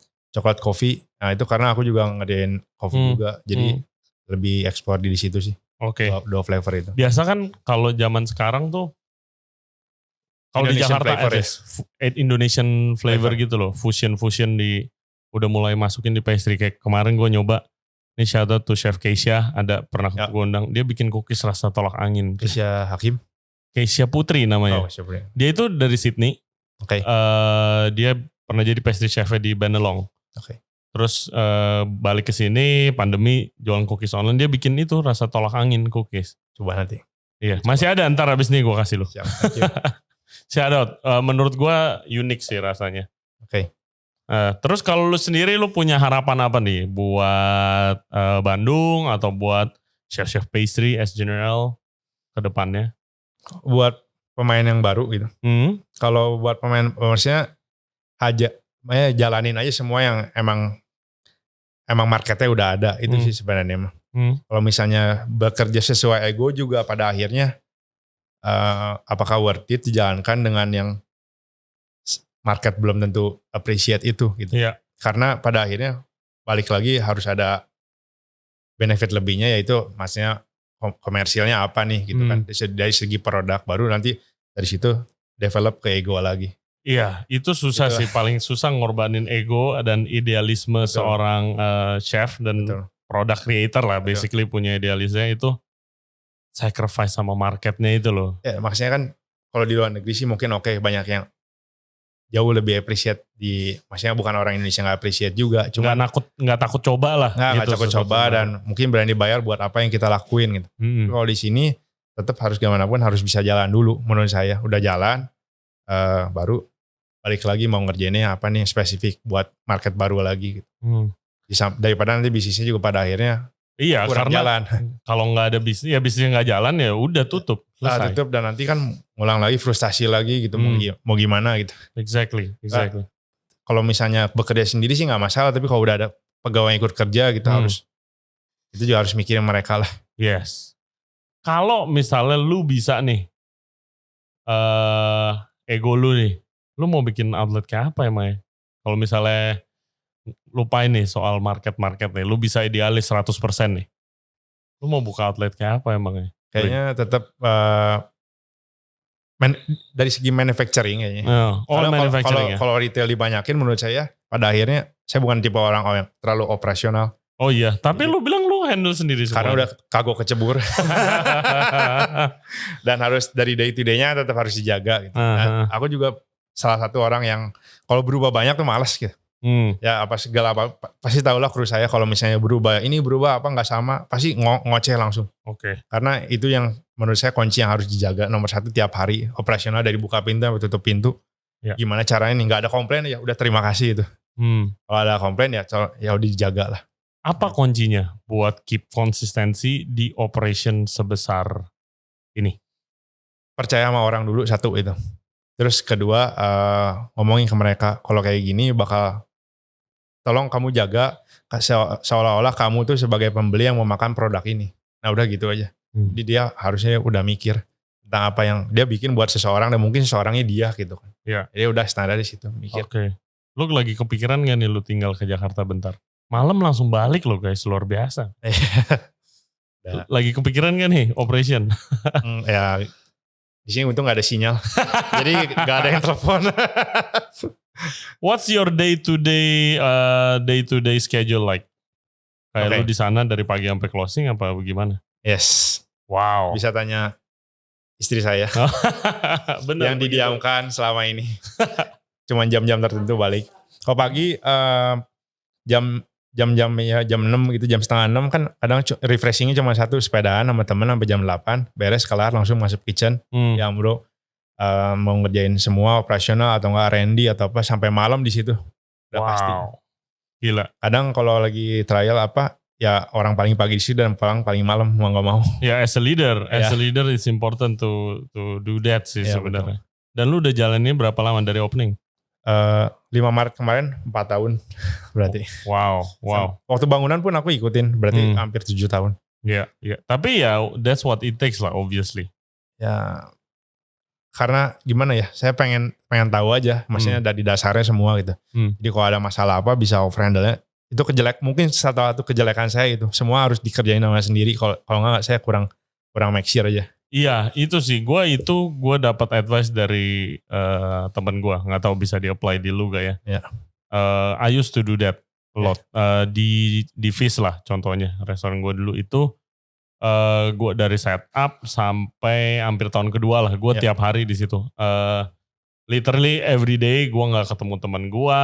Speaker 2: coffee. Nah itu karena aku juga ngadain coffee juga. Jadi lebih ekspor di situ sih.
Speaker 1: Oke.
Speaker 2: Dua flavor itu.
Speaker 1: Biasa kan kalau zaman sekarang tuh, kalau di Jakarta Indonesian flavor gitu loh. Fusion udah mulai masukin di pastry. Kayak kemarin gue nyoba. Ini shout out to Chef Keisha, ada pernah gue undang. Dia bikin cookies rasa tolak angin.
Speaker 2: Keisha Hakim?
Speaker 1: Keisha Putri namanya. Dia itu dari Sydney.
Speaker 2: Oke.
Speaker 1: Dia pernah jadi pastry chef di Benelong.
Speaker 2: Oke.
Speaker 1: Terus balik ke sini, pandemi, jualan cookies online. Dia bikin itu rasa tolak angin cookies.
Speaker 2: Coba nanti.
Speaker 1: Iya, masih ada, ntar abis ini gue kasih lu.
Speaker 2: Siap.
Speaker 1: Shout out. Menurut gue unik sih rasanya.
Speaker 2: Oke.
Speaker 1: Terus kalau lu sendiri, lu punya harapan apa nih buat Bandung atau buat chef pastry as general ke depannya?
Speaker 2: Buat pemain yang baru gitu. Kalau buat pemain, maksudnya jalanin aja semua yang emang marketnya udah ada. Itu sih sebenarnya. Kalau misalnya bekerja sesuai ego juga pada akhirnya, apakah worth it dijalankan dengan yang market belum tentu appreciate itu gitu.
Speaker 1: Iya.
Speaker 2: Karena pada akhirnya balik lagi harus ada benefit lebihnya, yaitu maksudnya komersilnya apa nih gitu kan. Dari segi produk, baru nanti dari situ develop ke ego lagi.
Speaker 1: Iya, itu susah sih. Paling susah ngorbanin ego dan idealisme seorang chef dan product creator lah. Basically punya idealisnya itu sacrifice sama marketnya itu loh. Ya,
Speaker 2: maksudnya kan kalau di luar negeri sih mungkin banyak yang jauh lebih appreciate maksudnya bukan orang Indonesia nggak appreciate juga, cuma
Speaker 1: nggak takut coba lah.
Speaker 2: Nggak takut coba dan mungkin berani bayar buat apa yang kita lakuin gitu. Kalau di sini tetap harus gimana pun harus bisa jalan dulu menurut saya. Udah jalan, baru balik lagi mau ngerjainnya apa nih spesifik buat market baru lagi gitu. Daripada nanti bisnisnya juga pada akhirnya kurang jalan.
Speaker 1: Kalau nggak ada bisnisnya nggak jalan ya udah tutup.
Speaker 2: Tutup dan nanti kan ngulang lagi frustasi lagi gitu, mau gimana gitu.
Speaker 1: Exactly.
Speaker 2: Kalau misalnya bekerja sendiri sih nggak masalah, tapi kalau udah ada pegawai yang ikut kerja gitu itu juga harus mikirin mereka lah.
Speaker 1: Yes. Kalau misalnya lu bisa nih, ego lu nih, lu mau bikin outlet kayak apa emang ya? Kalau misalnya lupain nih soal market nih, lu bisa idealis 100% nih. Lu mau buka outlet kayak apa emangnya?
Speaker 2: Kayaknya tetap dari segi manufacturing kayaknya.
Speaker 1: Manufacturing
Speaker 2: kalau retail dibanyakin menurut saya, pada akhirnya saya bukan tipe orang yang terlalu operasional.
Speaker 1: Oh iya, tapi lu bilang lu handle sendiri semua.
Speaker 2: Karena udah kagok kecebur. Dan harus dari day to day-nya tetap harus dijaga gitu. Dan aku juga salah satu orang yang kalau berubah banyak tuh malas gitu. Ya pasti tahulah kru saya kalau misalnya berubah apa nggak sama, pasti ngoceh langsung.
Speaker 1: Oke.
Speaker 2: Karena itu yang menurut saya kunci yang harus dijaga nomor 1 tiap hari, operasional dari buka pintu sampai tutup pintu. Ya. Gimana caranya nih nggak ada komplain ya udah terima kasih itu. Kalau ada komplain ya udah dijaga lah.
Speaker 1: Apa kuncinya buat keep konsistensi di operation sebesar ini?
Speaker 2: Percaya sama orang dulu, satu itu. Terus kedua ngomongin ke mereka kalau kayak gini bakal tolong kamu jaga seolah-olah kamu tuh sebagai pembeli yang mau makan produk ini. Nah udah gitu aja. Jadi dia harusnya udah mikir tentang apa yang dia bikin buat seseorang dan mungkin seseorangnya dia gitu kan.
Speaker 1: Iya.
Speaker 2: Jadi udah standar di situ mikir.
Speaker 1: Oke. Lu lagi kepikiran gak nih lu tinggal ke Jakarta bentar? Malam langsung balik lo guys, luar biasa. Lagi kepikiran gak nih operation?
Speaker 2: Ya di sini untung gak ada sinyal. Jadi gak ada yang telepon.
Speaker 1: What's your day to day schedule like? Kayak
Speaker 2: Oke.
Speaker 1: lu di sana dari pagi sampai closing apa bagaimana?
Speaker 2: Yes.
Speaker 1: Wow.
Speaker 2: Bisa tanya istri saya
Speaker 1: Bener
Speaker 2: yang
Speaker 1: begitu.
Speaker 2: didiamkan selama ini. Cuman jam-jam tertentu balik. Kalau pagi jam-jam ya jam 6 gitu, jam setengah 6 kan kadang refreshingnya cuma satu, sepedaan sama temen sampai jam 8, beres kelar langsung masuk kitchen. Ya bro, mau ngerjain semua operasional atau enggak R&D atau apa sampai malam di situ. Udah pasti.
Speaker 1: Gila.
Speaker 2: Kadang kalau lagi trial apa, ya orang paling pagi di situ dan paling malam mau nggak mau.
Speaker 1: Ya as a leader it's important to do that sih sebenarnya. Dan lu udah jalannya berapa lama dari opening?
Speaker 2: 5 Maret kemarin 4 tahun berarti.
Speaker 1: Wow.
Speaker 2: Waktu bangunan pun aku ikutin, berarti hampir 7 tahun.
Speaker 1: Iya. Tapi ya that's what it takes lah obviously.
Speaker 2: Ya karena gimana ya, saya pengen tahu aja, maksudnya dari dasarnya semua gitu. Jadi kalau ada masalah apa bisa over handle-nya. Itu mungkin satu kejelekan saya itu. Semua harus dikerjain sama sendiri, kalau enggak saya kurang make sure aja.
Speaker 1: Iya, itu sih. Gue dapat advice dari temen gue. Nggak tahu bisa di-apply di lu gak ya. I used to do that a lot. Di Fish lah contohnya. Restoran gue dulu itu, gue dari setup sampai hampir tahun kedua lah. Gue tiap hari di situ. Literally every day gue gak ketemu temen gue.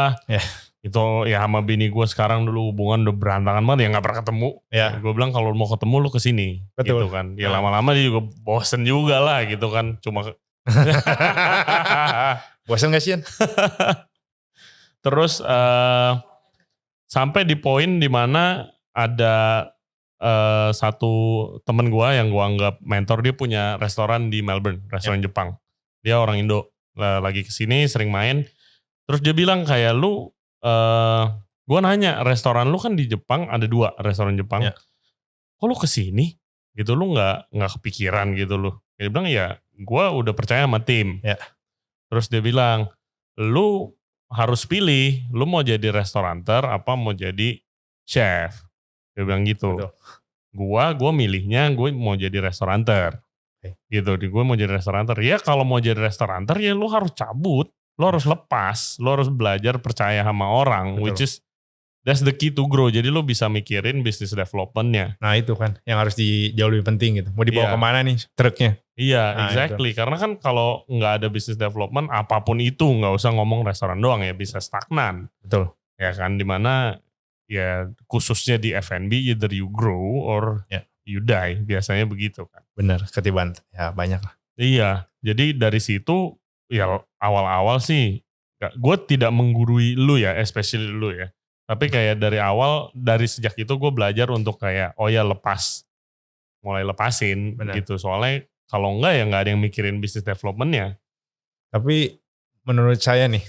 Speaker 1: Itu ya sama bini gue sekarang dulu hubungan udah berantakan banget ya gak pernah ketemu. Gue bilang kalau mau ketemu lu kesini.
Speaker 2: Betul.
Speaker 1: Gitu kan. Ya lama-lama dia juga bosen juga lah gitu kan. Cuma
Speaker 2: bosen gak sih?
Speaker 1: Terus sampai di poin dimana ada satu temen gue yang gue anggap mentor, dia punya restoran di Melbourne, restoran Jepang. Dia orang Indo, lagi kesini sering main. Terus dia bilang kayak lu, gue nanya restoran lu kan di Jepang ada 2 restoran Jepang. Kok lu kesini? Gitu lu nggak kepikiran gitu lu? Dia bilang ya gue udah percaya sama tim. Terus dia bilang lu harus pilih, lu mau jadi restauranter apa mau jadi chef. Dia bilang gitu. Gue milihnya gue mau jadi restauranter. Gitu, gue mau jadi restauranter. Ya kalau mau jadi restauranter ya lu harus cabut. Lu harus lepas. Lu harus belajar percaya sama orang. Which is, that's the key to grow. Jadi lu bisa mikirin business development-nya.
Speaker 2: Nah itu kan, yang harus jauh lebih penting gitu. Mau dibawa kemana nih truknya?
Speaker 1: Iya, exactly. Karena kan kalau nggak ada business development, apapun itu, nggak usah ngomong restoran doang ya, bisa stagnan.
Speaker 2: Betul.
Speaker 1: Ya kan, dimana ya khususnya di F&B, either you grow or you die. Biasanya begitu kan.
Speaker 2: Bener, ketiban ya banyak lah.
Speaker 1: Iya, jadi dari situ ya awal-awal sih, gue tidak menggurui lu ya, especially lu ya. Tapi kayak dari awal, dari sejak itu gue belajar untuk kayak, oh ya mulai lepasin gitu. Soalnya kalau enggak ya nggak ada yang mikirin business development-nya.
Speaker 2: Tapi menurut saya nih,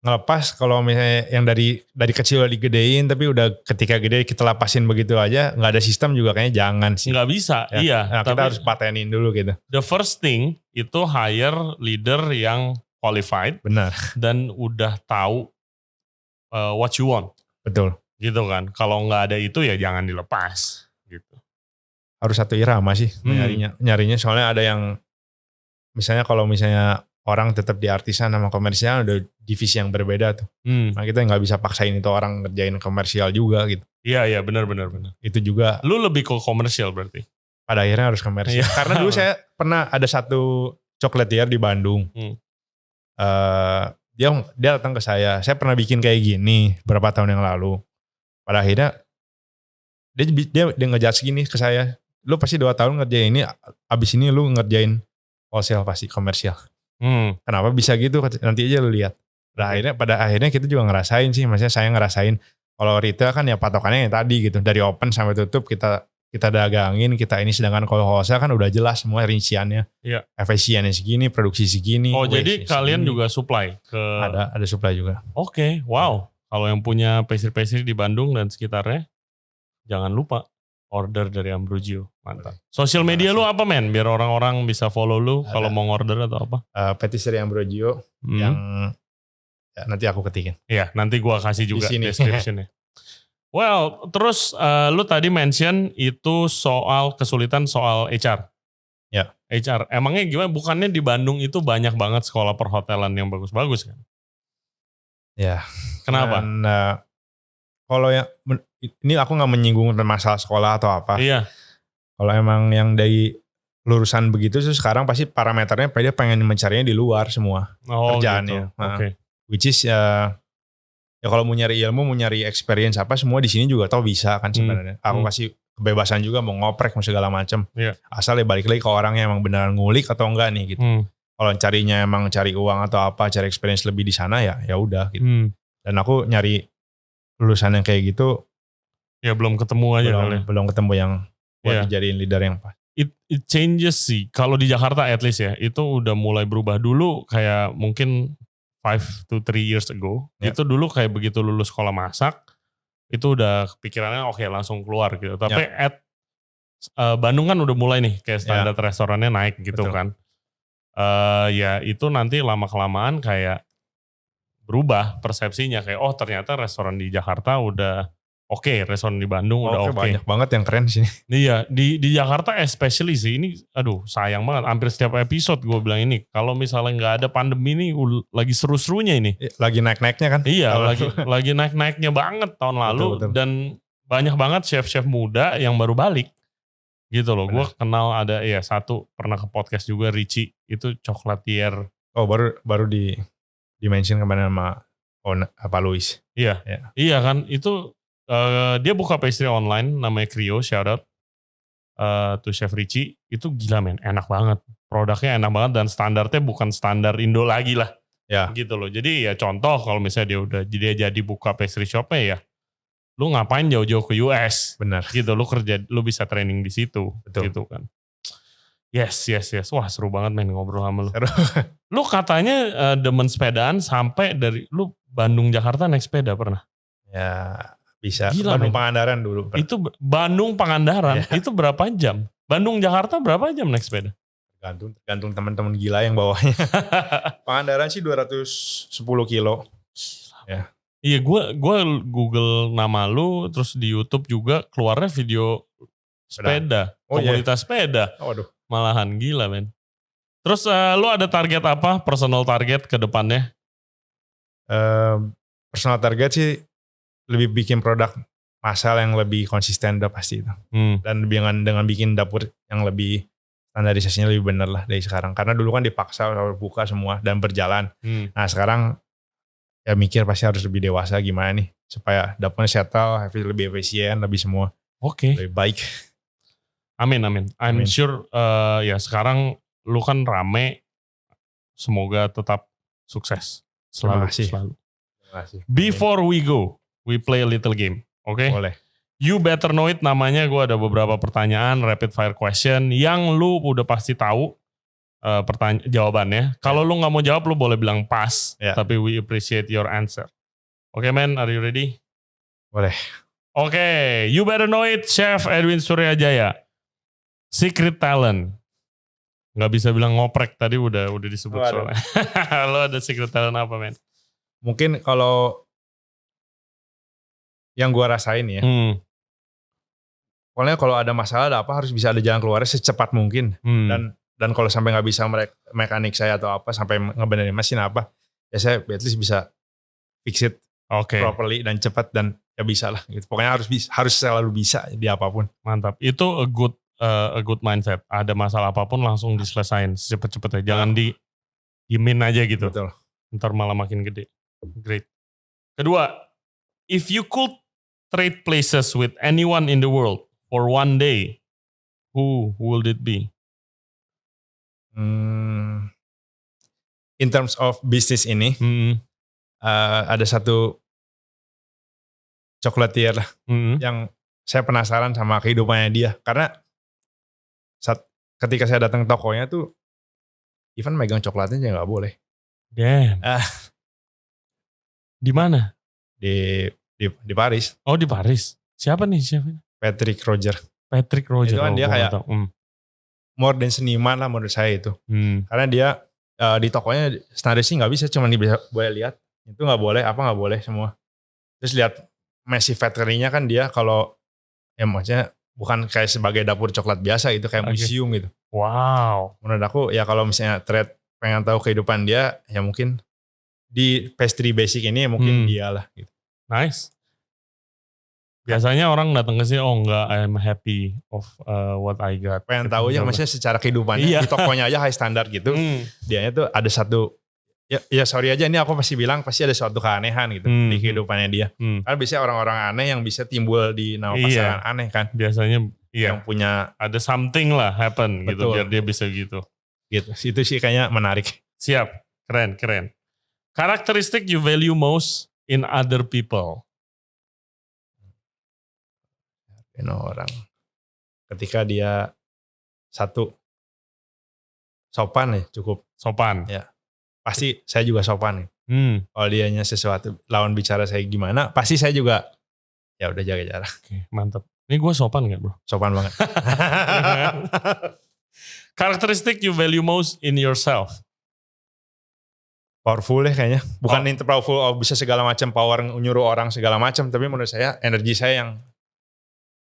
Speaker 2: ngelepas kalau misalnya yang dari kecil udah digedein, tapi udah ketika gede kita lepasin begitu aja, nggak ada sistem juga kayaknya jangan sih.
Speaker 1: Nggak bisa, iya.
Speaker 2: Nah, kita harus patenin dulu gitu.
Speaker 1: The first thing itu hire leader yang qualified.
Speaker 2: Benar.
Speaker 1: Dan udah tahu what you want.
Speaker 2: Betul.
Speaker 1: Gitu kan. Kalau nggak ada itu ya jangan dilepas. Gitu.
Speaker 2: Harus satu irama sih nyarinya. Soalnya ada yang misalnya kalau misalnya orang tetap di artisan sama komersial udah divisi yang berbeda tuh. Nah kita nggak bisa paksain itu orang ngerjain komersial juga gitu.
Speaker 1: Iya benar.
Speaker 2: Itu juga.
Speaker 1: Lu lebih ke komersial berarti?
Speaker 2: Pada akhirnya harus komersial. Karena dulu saya pernah ada satu chocolatier di Bandung. Dia datang ke saya pernah bikin kayak gini beberapa tahun yang lalu. Pada akhirnya dia ngejudge gini ke saya. Lu pasti 2 tahun ngerjain ini, abis ini lu ngerjain wholesale pasti komersial. Kenapa bisa gitu? Nanti aja lu lihat. Pada akhirnya kita juga ngerasain sih. Maksudnya saya ngerasain kalau retail kan ya patokannya yang tadi gitu. Dari open sampai tutup kita dagangin, kita ini. Sedangkan kalau wholesale kan udah jelas semua rinciannya. Efisiennya segini, produksi segini.
Speaker 1: Oh jadi kalian juga supply?
Speaker 2: Ada supply juga.
Speaker 1: Oke, wow. Kalau yang punya pastry-pastry di Bandung dan sekitarnya, jangan lupa order dari Ambrogio. Mantap. Sosial media lu apa men? Biar orang-orang bisa follow lu kalau mau order atau apa?
Speaker 2: Patisserie Ambrogio yang nanti aku ketikin.
Speaker 1: Iya, nanti gua kasih juga description-nya. Well, terus lu tadi mention itu kesulitan soal HR.
Speaker 2: Ya.
Speaker 1: HR. Emangnya gimana? Bukannya di Bandung itu banyak banget sekolah perhotelan yang bagus-bagus kan?
Speaker 2: Ya.
Speaker 1: Kenapa?
Speaker 2: Dan, Kalau yang ini aku nggak menyinggung masalah sekolah atau apa.
Speaker 1: Iya.
Speaker 2: Kalau emang yang dari lulusan begitu terus sekarang pasti parameternya dia pengen mencarinya di luar semua kerjaannya.
Speaker 1: Gitu. Oke.
Speaker 2: Which is ya kalau mau nyari ilmu, mau nyari experience apa semua di sini juga tau bisa kan sebenarnya. Aku kasih kebebasan juga mau ngoprek mau segala macam.
Speaker 1: Iya.
Speaker 2: Asal ya balik lagi ke orang yang emang beneran ngulik atau enggak nih gitu. Kalau carinya emang cari uang atau apa, cari experience lebih di sana ya udah gitu. Dan aku nyari lulusan yang kayak gitu
Speaker 1: ya belum ketemu aja
Speaker 2: belum ketemu yang buat dijadiin leader yang pas.
Speaker 1: It changes sih. Kalau di Jakarta at least ya, itu udah mulai berubah. Dulu kayak mungkin 5 to 3 years ago, itu dulu kayak begitu lulus sekolah masak, itu udah pikirannya oke, langsung keluar gitu. Tapi Bandung kan udah mulai nih kayak standar restorannya naik gitu. Betul. Kan. Ya itu nanti lama-kelamaan kayak berubah persepsinya. Kayak ternyata restoran di Jakarta udah oke, restoran di Bandung udah oke.
Speaker 2: Banyak banget yang keren sih.
Speaker 1: Iya, di Jakarta especially sih, ini aduh sayang banget, hampir setiap episode gue bilang ini, kalau misalnya nggak ada pandemi ini lagi seru-serunya ini.
Speaker 2: Lagi naik-naiknya kan?
Speaker 1: Iya, lagi naik-naiknya banget tahun lalu, betul. Dan banyak banget chef-chef muda yang baru balik. Gitu loh, gue kenal ada satu pernah ke podcast juga, Richie, itu chocolatier.
Speaker 2: Oh baru di mention kemarin sama apa Luis.
Speaker 1: Iya, iya kan, itu dia buka pastry online namanya Krio, shout out to Chef Richie. Itu gila men, enak banget, produknya enak banget dan standarnya bukan standar Indo lagi lah gitu loh. Jadi ya contoh kalau misalnya dia jadi buka pastry shopnya ya lu ngapain jauh-jauh ke US.
Speaker 2: Benar
Speaker 1: gitu, lu bisa training di situ. Betul. Gitu kan. Yes. Wah seru banget men ngobrol sama lu. Lu katanya demen sepedaan sampai dari lu Bandung Jakarta naik sepeda pernah?
Speaker 2: Ya bisa.
Speaker 1: Gila,
Speaker 2: Bandung Pangandaran dulu.
Speaker 1: Itu Bandung Pangandaran, itu berapa jam? Bandung Jakarta berapa jam naik sepeda?
Speaker 2: Tergantung teman-teman gila yang bawanya. Pangandaran sih 210 kilo. Ya.
Speaker 1: Iya, gue Google nama lu, terus di YouTube juga keluarnya video sepeda, komunitas sepeda.
Speaker 2: Waduh.
Speaker 1: Malahan gila men. Terus lu ada target apa? Personal target ke depannya?
Speaker 2: Personal target sih lebih bikin produk massal yang lebih konsisten udah pasti itu. Dan dengan bikin dapur yang lebih standarisasinya lebih bener lah dari sekarang. Karena dulu kan dipaksa buka semua dan berjalan. Nah sekarang ya mikir pasti harus lebih dewasa gimana nih. Supaya dapurnya settle, lebih efisien, lebih semua.
Speaker 1: Oke.
Speaker 2: Lebih baik.
Speaker 1: Amin. I'm sure ya sekarang lu kan rame. Semoga tetap sukses. Selalu.
Speaker 2: Terima kasih.
Speaker 1: Before we go, we play a little game. Oke?
Speaker 2: Boleh.
Speaker 1: You better know it namanya. Gue ada beberapa pertanyaan rapid fire question yang lu udah pasti tahu jawabannya. Kalau lu nggak mau jawab lu boleh bilang pass. Tapi we appreciate your answer. Oke man, are you ready?
Speaker 2: Boleh.
Speaker 1: Oke, you better know it, Chef Edwin Suryajaya. Secret talent. Nggak bisa bilang ngoprek tadi udah disebut soalnya. Lo ada secret talent apa men?
Speaker 2: Mungkin kalau yang gue rasain ya. Pokoknya kalau ada masalah ada apa harus bisa ada jalan keluarnya secepat mungkin. Dan kalau sampai nggak bisa mekanik saya atau apa sampai ngebenerin mesin apa, ya saya at least bisa fix it properly dan cepat dan ya bisa lah. Gitu. Pokoknya harus selalu bisa di apapun.
Speaker 1: Mantap. Itu a good mindset. Ada masalah apapun langsung diselesain cepet-cepet ya. Jangan diemin aja gitu.
Speaker 2: Betul.
Speaker 1: Ntar malah makin gede. Great. Kedua, if you could trade places with anyone in the world for one day, who would it be?
Speaker 2: In terms of business ini, ada satu chocolatier yang saya penasaran sama kehidupannya dia. Karena ketika saya datang ke tokonya tuh, even megang coklatnya aja nggak boleh.
Speaker 1: Damn. Di mana?
Speaker 2: Di Paris.
Speaker 1: Oh di Paris. Siapa nih?
Speaker 2: Patrick Roger.
Speaker 1: Itu
Speaker 2: kan dia kayak more than seniman lah menurut saya itu. Karena dia di tokonya standarisasi nggak bisa, cuma boleh lihat. Itu nggak boleh, apa nggak boleh semua. Terus lihat massive factory-nya kan dia kalau ya maksudnya bukan kayak sebagai dapur coklat biasa itu kayak museum gitu.
Speaker 1: Wow.
Speaker 2: Menurut aku ya kalau misalnya pengen tahu kehidupan dia ya mungkin di pastry basic ini ya mungkin dia lah gitu.
Speaker 1: Nice. Biasanya orang datang ke sini, oh enggak, I'm happy of what I got.
Speaker 2: Pengen tahu ya, maksudnya secara kehidupannya
Speaker 1: Iya.
Speaker 2: di tokonya aja high standard gitu. Dianya tuh ada satu, ya sorry aja ini aku pasti bilang pasti ada suatu keanehan gitu di kehidupannya dia. Karena biasanya orang-orang aneh yang bisa timbul di nama pasangan aneh kan.
Speaker 1: Biasanya
Speaker 2: yang punya
Speaker 1: ada something lah happen.
Speaker 2: Betul.
Speaker 1: Gitu biar dia bisa gitu.
Speaker 2: Gitu. Itu sih kayaknya menarik.
Speaker 1: Siap, keren. Karakteristik you value most in other people.
Speaker 2: Orang ketika dia satu sopan ya, cukup
Speaker 1: sopan
Speaker 2: ya, pasti saya juga sopan. Kalau dianya sesuatu lawan bicara saya gimana, pasti saya juga ya udah jaga jarak.
Speaker 1: Oke, mantap. Ini gue sopan gak bro?
Speaker 2: Sopan banget.
Speaker 1: Karakteristik you value most in yourself.
Speaker 2: Powerful ya kayaknya, bukan powerful bisa segala macam power nyuruh orang segala macam, tapi menurut saya energi saya yang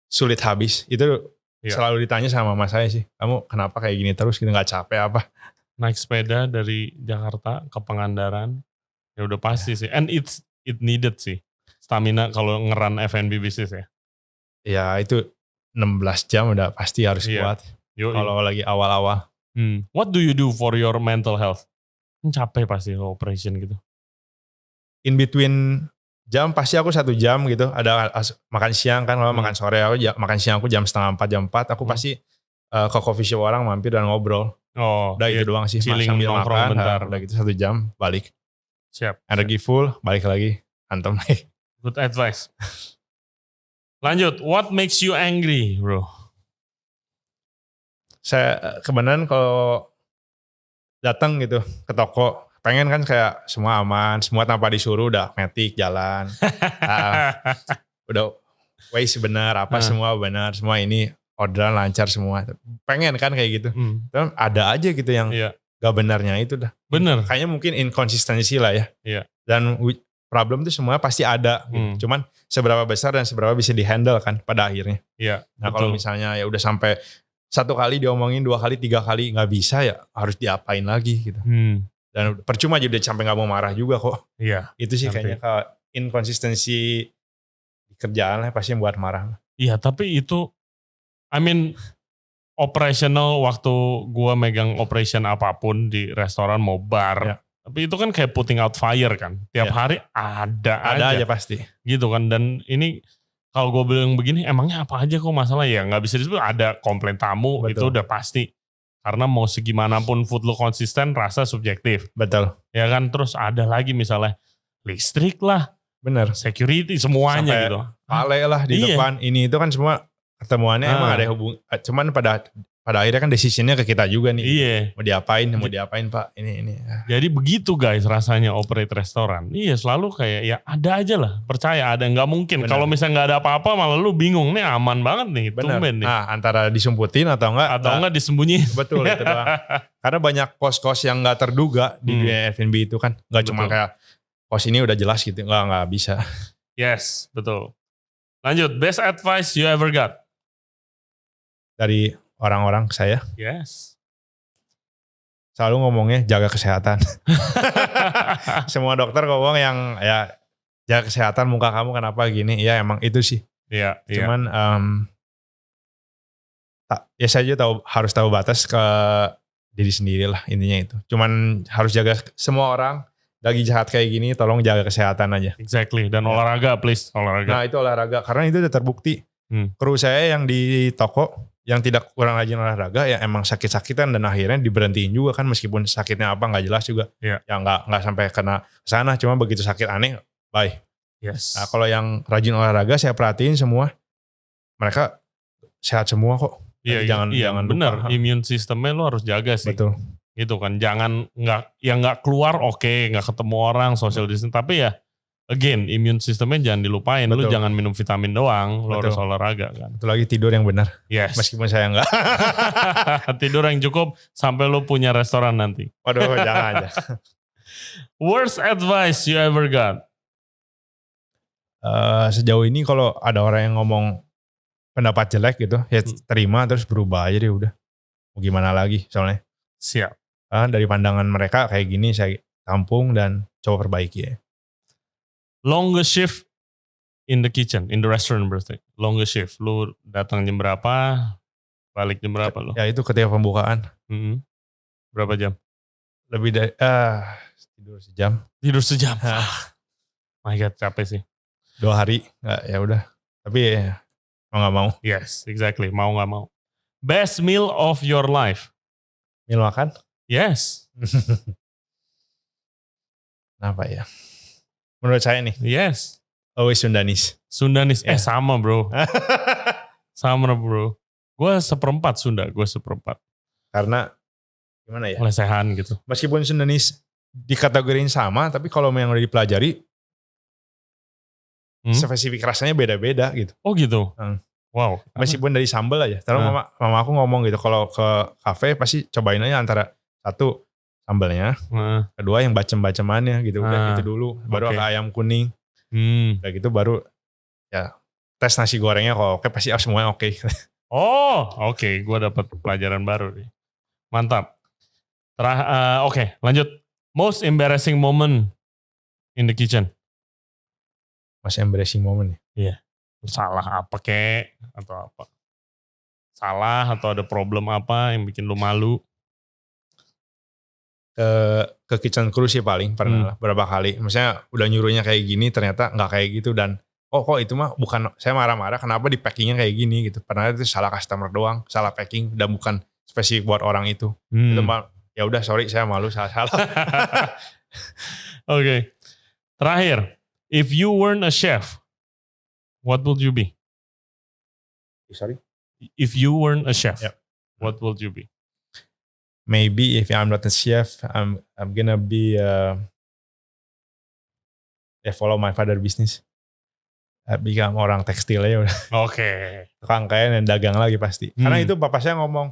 Speaker 2: sulit habis. Itu selalu ditanya sama mama saya sih, kamu kenapa kayak gini terus gitu, gak capek apa?
Speaker 1: Naik sepeda dari Jakarta ke Pangandaran, ya udah pasti sih. And it needed sih, stamina kalau ngeran F&B bisnis ya.
Speaker 2: Ya itu 16 jam udah pasti harus kuat. Kalau lagi awal-awal.
Speaker 1: What do you do for your mental health? Capek pasti operation gitu.
Speaker 2: In between jam pasti aku 1 jam gitu, ada makan siang kan, kalau makan sore aku makan siang aku jam 3:30 jam 4 aku pasti ke coffee shop orang mampir dan ngobrol. Udah itu doang sih, sambil makan bentar. Udah gitu 1 jam balik.
Speaker 1: Siap.
Speaker 2: Energi full, balik lagi antem lagi.
Speaker 1: Good advice. Lanjut, what makes you angry bro?
Speaker 2: Saya kebenaran kalau datang gitu ke toko, pengen kan kayak semua aman, semua tanpa disuruh udah metik jalan. Udah waste benar, apa semua benar, semua ini orderan lancar semua. Pengen kan kayak gitu. Tapi ada aja gitu yang gak benarnya itu dah.
Speaker 1: Bener.
Speaker 2: Kayaknya mungkin inkonsistensi lah ya. Dan problem itu semua pasti ada gitu. Cuman seberapa besar dan seberapa bisa dihandle kan pada akhirnya. Nah kalau misalnya ya udah sampai 1 kali diomongin, 2 kali, 3 kali gak bisa ya harus diapain lagi gitu. Dan percuma aja udah sampai gak mau marah juga kok. Itu sih kayaknya kalau inkonsistensi di kerjaan lah pasti yang buat marah.
Speaker 1: Iya tapi itu operational waktu gua megang operation apapun di restoran mau bar. Tapi itu kan kayak putting out fire kan. Tiap hari ada
Speaker 2: aja pasti.
Speaker 1: Gitu kan. Dan ini kalau gue bilang begini, emangnya apa aja kok masalah ya? Nggak bisa disebut, ada komplain tamu. Betul. Itu udah pasti. Karena mau segimanapun food lo konsisten, rasa subjektif.
Speaker 2: Betul.
Speaker 1: Ya kan, terus ada lagi misalnya listrik lah.
Speaker 2: Bener.
Speaker 1: Security, semuanya
Speaker 2: sampai
Speaker 1: gitu.
Speaker 2: Pale lah di depan. Ini itu kan semua ketemuannya emang ada hubungan. Cuman pada akhirnya kan decisionnya ke kita juga nih. Mau diapain Pak, ini.
Speaker 1: Jadi begitu guys rasanya operate restoran. Selalu kayak ya ada aja lah, percaya ada, nggak mungkin. Kalau misalnya nggak ada apa-apa malah lu bingung, nih aman banget nih, tumben nih.
Speaker 2: Nah antara disumputin atau enggak
Speaker 1: disembunyiin.
Speaker 2: Betul itu doang. Karena banyak kos-kos yang nggak terduga di dunia F&B itu kan. Nggak cuma kayak kos ini udah jelas gitu, nggak bisa.
Speaker 1: Yes, betul. Lanjut, best advice you ever got?
Speaker 2: Dari orang-orang saya.
Speaker 1: Yes.
Speaker 2: Selalu ngomongnya jaga kesehatan. Semua dokter ngomong yang ya jaga kesehatan, muka kamu kenapa gini. Ya emang itu sih. Cuman ya saya juga harus tahu batas ke diri sendiri lah intinya itu. Cuman harus jaga semua orang. Lagi jahat kayak gini tolong jaga kesehatan aja.
Speaker 1: Exactly. Dan olahraga please. Olahraga.
Speaker 2: Nah itu olahraga. Karena itu udah terbukti. Kru saya yang di toko yang tidak kurang rajin olahraga ya emang sakit-sakitan dan akhirnya diberhentiin juga kan, meskipun sakitnya apa nggak jelas juga. Ya nggak sampai kena kesana, cuma begitu sakit aneh bye.
Speaker 1: Yes.
Speaker 2: Nah kalau yang rajin olahraga saya perhatiin semua mereka sehat semua kok. Jangan
Speaker 1: benar, immune sistemnya lo harus jaga sih.
Speaker 2: Betul.
Speaker 1: Gitu kan, jangan nggak keluar nggak ketemu orang, social distancing, tapi ya again, immune sistemnya jangan dilupain. Betul. Lu jangan minum vitamin doang, lu harus olahraga kan.
Speaker 2: Itu lagi tidur yang benar.
Speaker 1: Yes.
Speaker 2: Meskipun saya enggak.
Speaker 1: Tidur yang cukup sampai lu punya restoran nanti.
Speaker 2: Waduh, jangan aja.
Speaker 1: Worst advice you ever got?
Speaker 2: Sejauh ini kalau ada orang yang ngomong pendapat jelek gitu, ya terima terus berubah aja deh udah. Mau gimana lagi soalnya.
Speaker 1: Siap.
Speaker 2: Dari pandangan mereka kayak gini saya tampung dan coba perbaiki ya.
Speaker 1: Longest shift in the kitchen, in the restaurant berarti. Longest shift. Lu datang jam berapa, balik jam berapa lu?
Speaker 2: Ya itu ketika pembukaan.
Speaker 1: Berapa jam?
Speaker 2: Lebih dari tidur sejam.
Speaker 1: Tidur sejam. My God, capek sih.
Speaker 2: 2 hari, ya udah. Tapi ya, mau nggak mau.
Speaker 1: Yes, exactly. Mau nggak mau. Best meal of your life?
Speaker 2: Meal makan?
Speaker 1: Yes.
Speaker 2: Apa ya? Menurut saya nih.
Speaker 1: Yes.
Speaker 2: Always Sundanese.
Speaker 1: Sundanese.
Speaker 2: Yeah.
Speaker 1: Sama bro. Sama bro. Gue seperempat Sunda.
Speaker 2: Karena gimana ya?
Speaker 1: Lesehan gitu.
Speaker 2: Meskipun Sundanese dikategoriin sama, tapi kalau yang udah dipelajari, spesifik rasanya beda-beda gitu.
Speaker 1: Oh gitu? Wow.
Speaker 2: Meskipun dari sambal aja. Terus mama aku ngomong gitu, kalau ke kafe pasti cobain aja antara satu sambalnya, kedua yang bacem-bacemannya gitu. Udah gitu dulu, baru ke ayam kuning. Udah gitu baru ya tes nasi gorengnya kalau oke pasti semuanya oke.
Speaker 1: Oh oke. Gue dapat pelajaran baru nih. Mantap. Oke, lanjut. Most embarrassing moment in the kitchen.
Speaker 2: Most embarrassing moment ya?
Speaker 1: Iya. Salah apa kek atau apa? Salah atau ada problem apa yang bikin lu malu?
Speaker 2: Ke kitchen crew sih paling pernah lah, berapa kali. Maksudnya udah nyuruhnya kayak gini ternyata nggak kayak gitu dan kok itu mah bukan, saya marah-marah kenapa di packingnya kayak gini gitu. Padahal itu salah customer doang, salah packing dan bukan spesifik buat orang itu. Itu mah ya udah sorry saya malu salah.
Speaker 1: Oke. Terakhir, if you weren't a chef, what would you be?
Speaker 2: Sorry?
Speaker 1: If you weren't a chef,
Speaker 2: yep.
Speaker 1: What would you be?
Speaker 2: Maybe if I'm not a chef, I'm gonna be follow my father business. Become orang tekstil aja udah.
Speaker 1: Oke.
Speaker 2: Tukang kain dan dagang lagi pasti. Karena itu papa saya ngomong,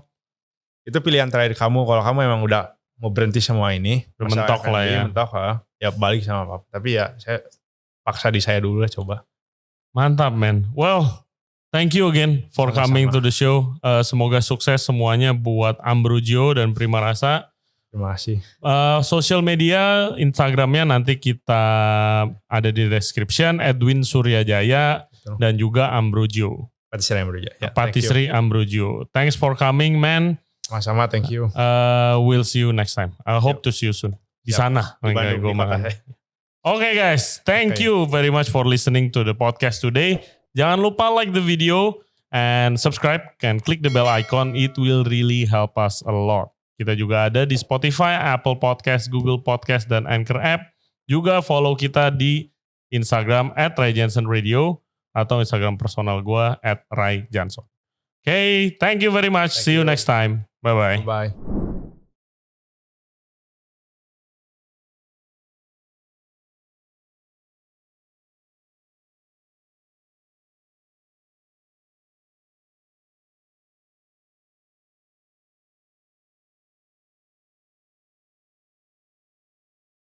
Speaker 2: itu pilihan terakhir kamu. Kalau kamu emang udah mau berhenti semua ini,
Speaker 1: mentok lah ya.
Speaker 2: Mentok ya balik sama papa. Tapi ya saya paksa di saya dulu lah coba.
Speaker 1: Mantap man. Well, thank you again for coming to the show. Semoga sukses semuanya buat Ambrogio dan Prima Rasa.
Speaker 2: Terima kasih.
Speaker 1: Social media, Instagramnya nanti kita ada di description. Edwin Suryajaya dan juga Ambrogio.
Speaker 2: Patisserie Ambrogio.
Speaker 1: Yeah, Patisserie Ambrogio. Thanks for coming man.
Speaker 2: Sama-sama, thank you.
Speaker 1: We'll see you next time. I hope to see you soon. Di sana.
Speaker 2: Di Bandung,
Speaker 1: Okay guys, thank you very much for listening to the podcast today. Jangan lupa like the video and subscribe and click the bell icon. It will really help us a lot. Kita juga ada di Spotify, Apple Podcast, Google Podcast, dan Anchor App. Juga follow kita di Instagram @RayJansonRadio atau Instagram personal gue @RayJansson. Okay, thank you very much. See you next time. Bye-bye.
Speaker 2: Bye.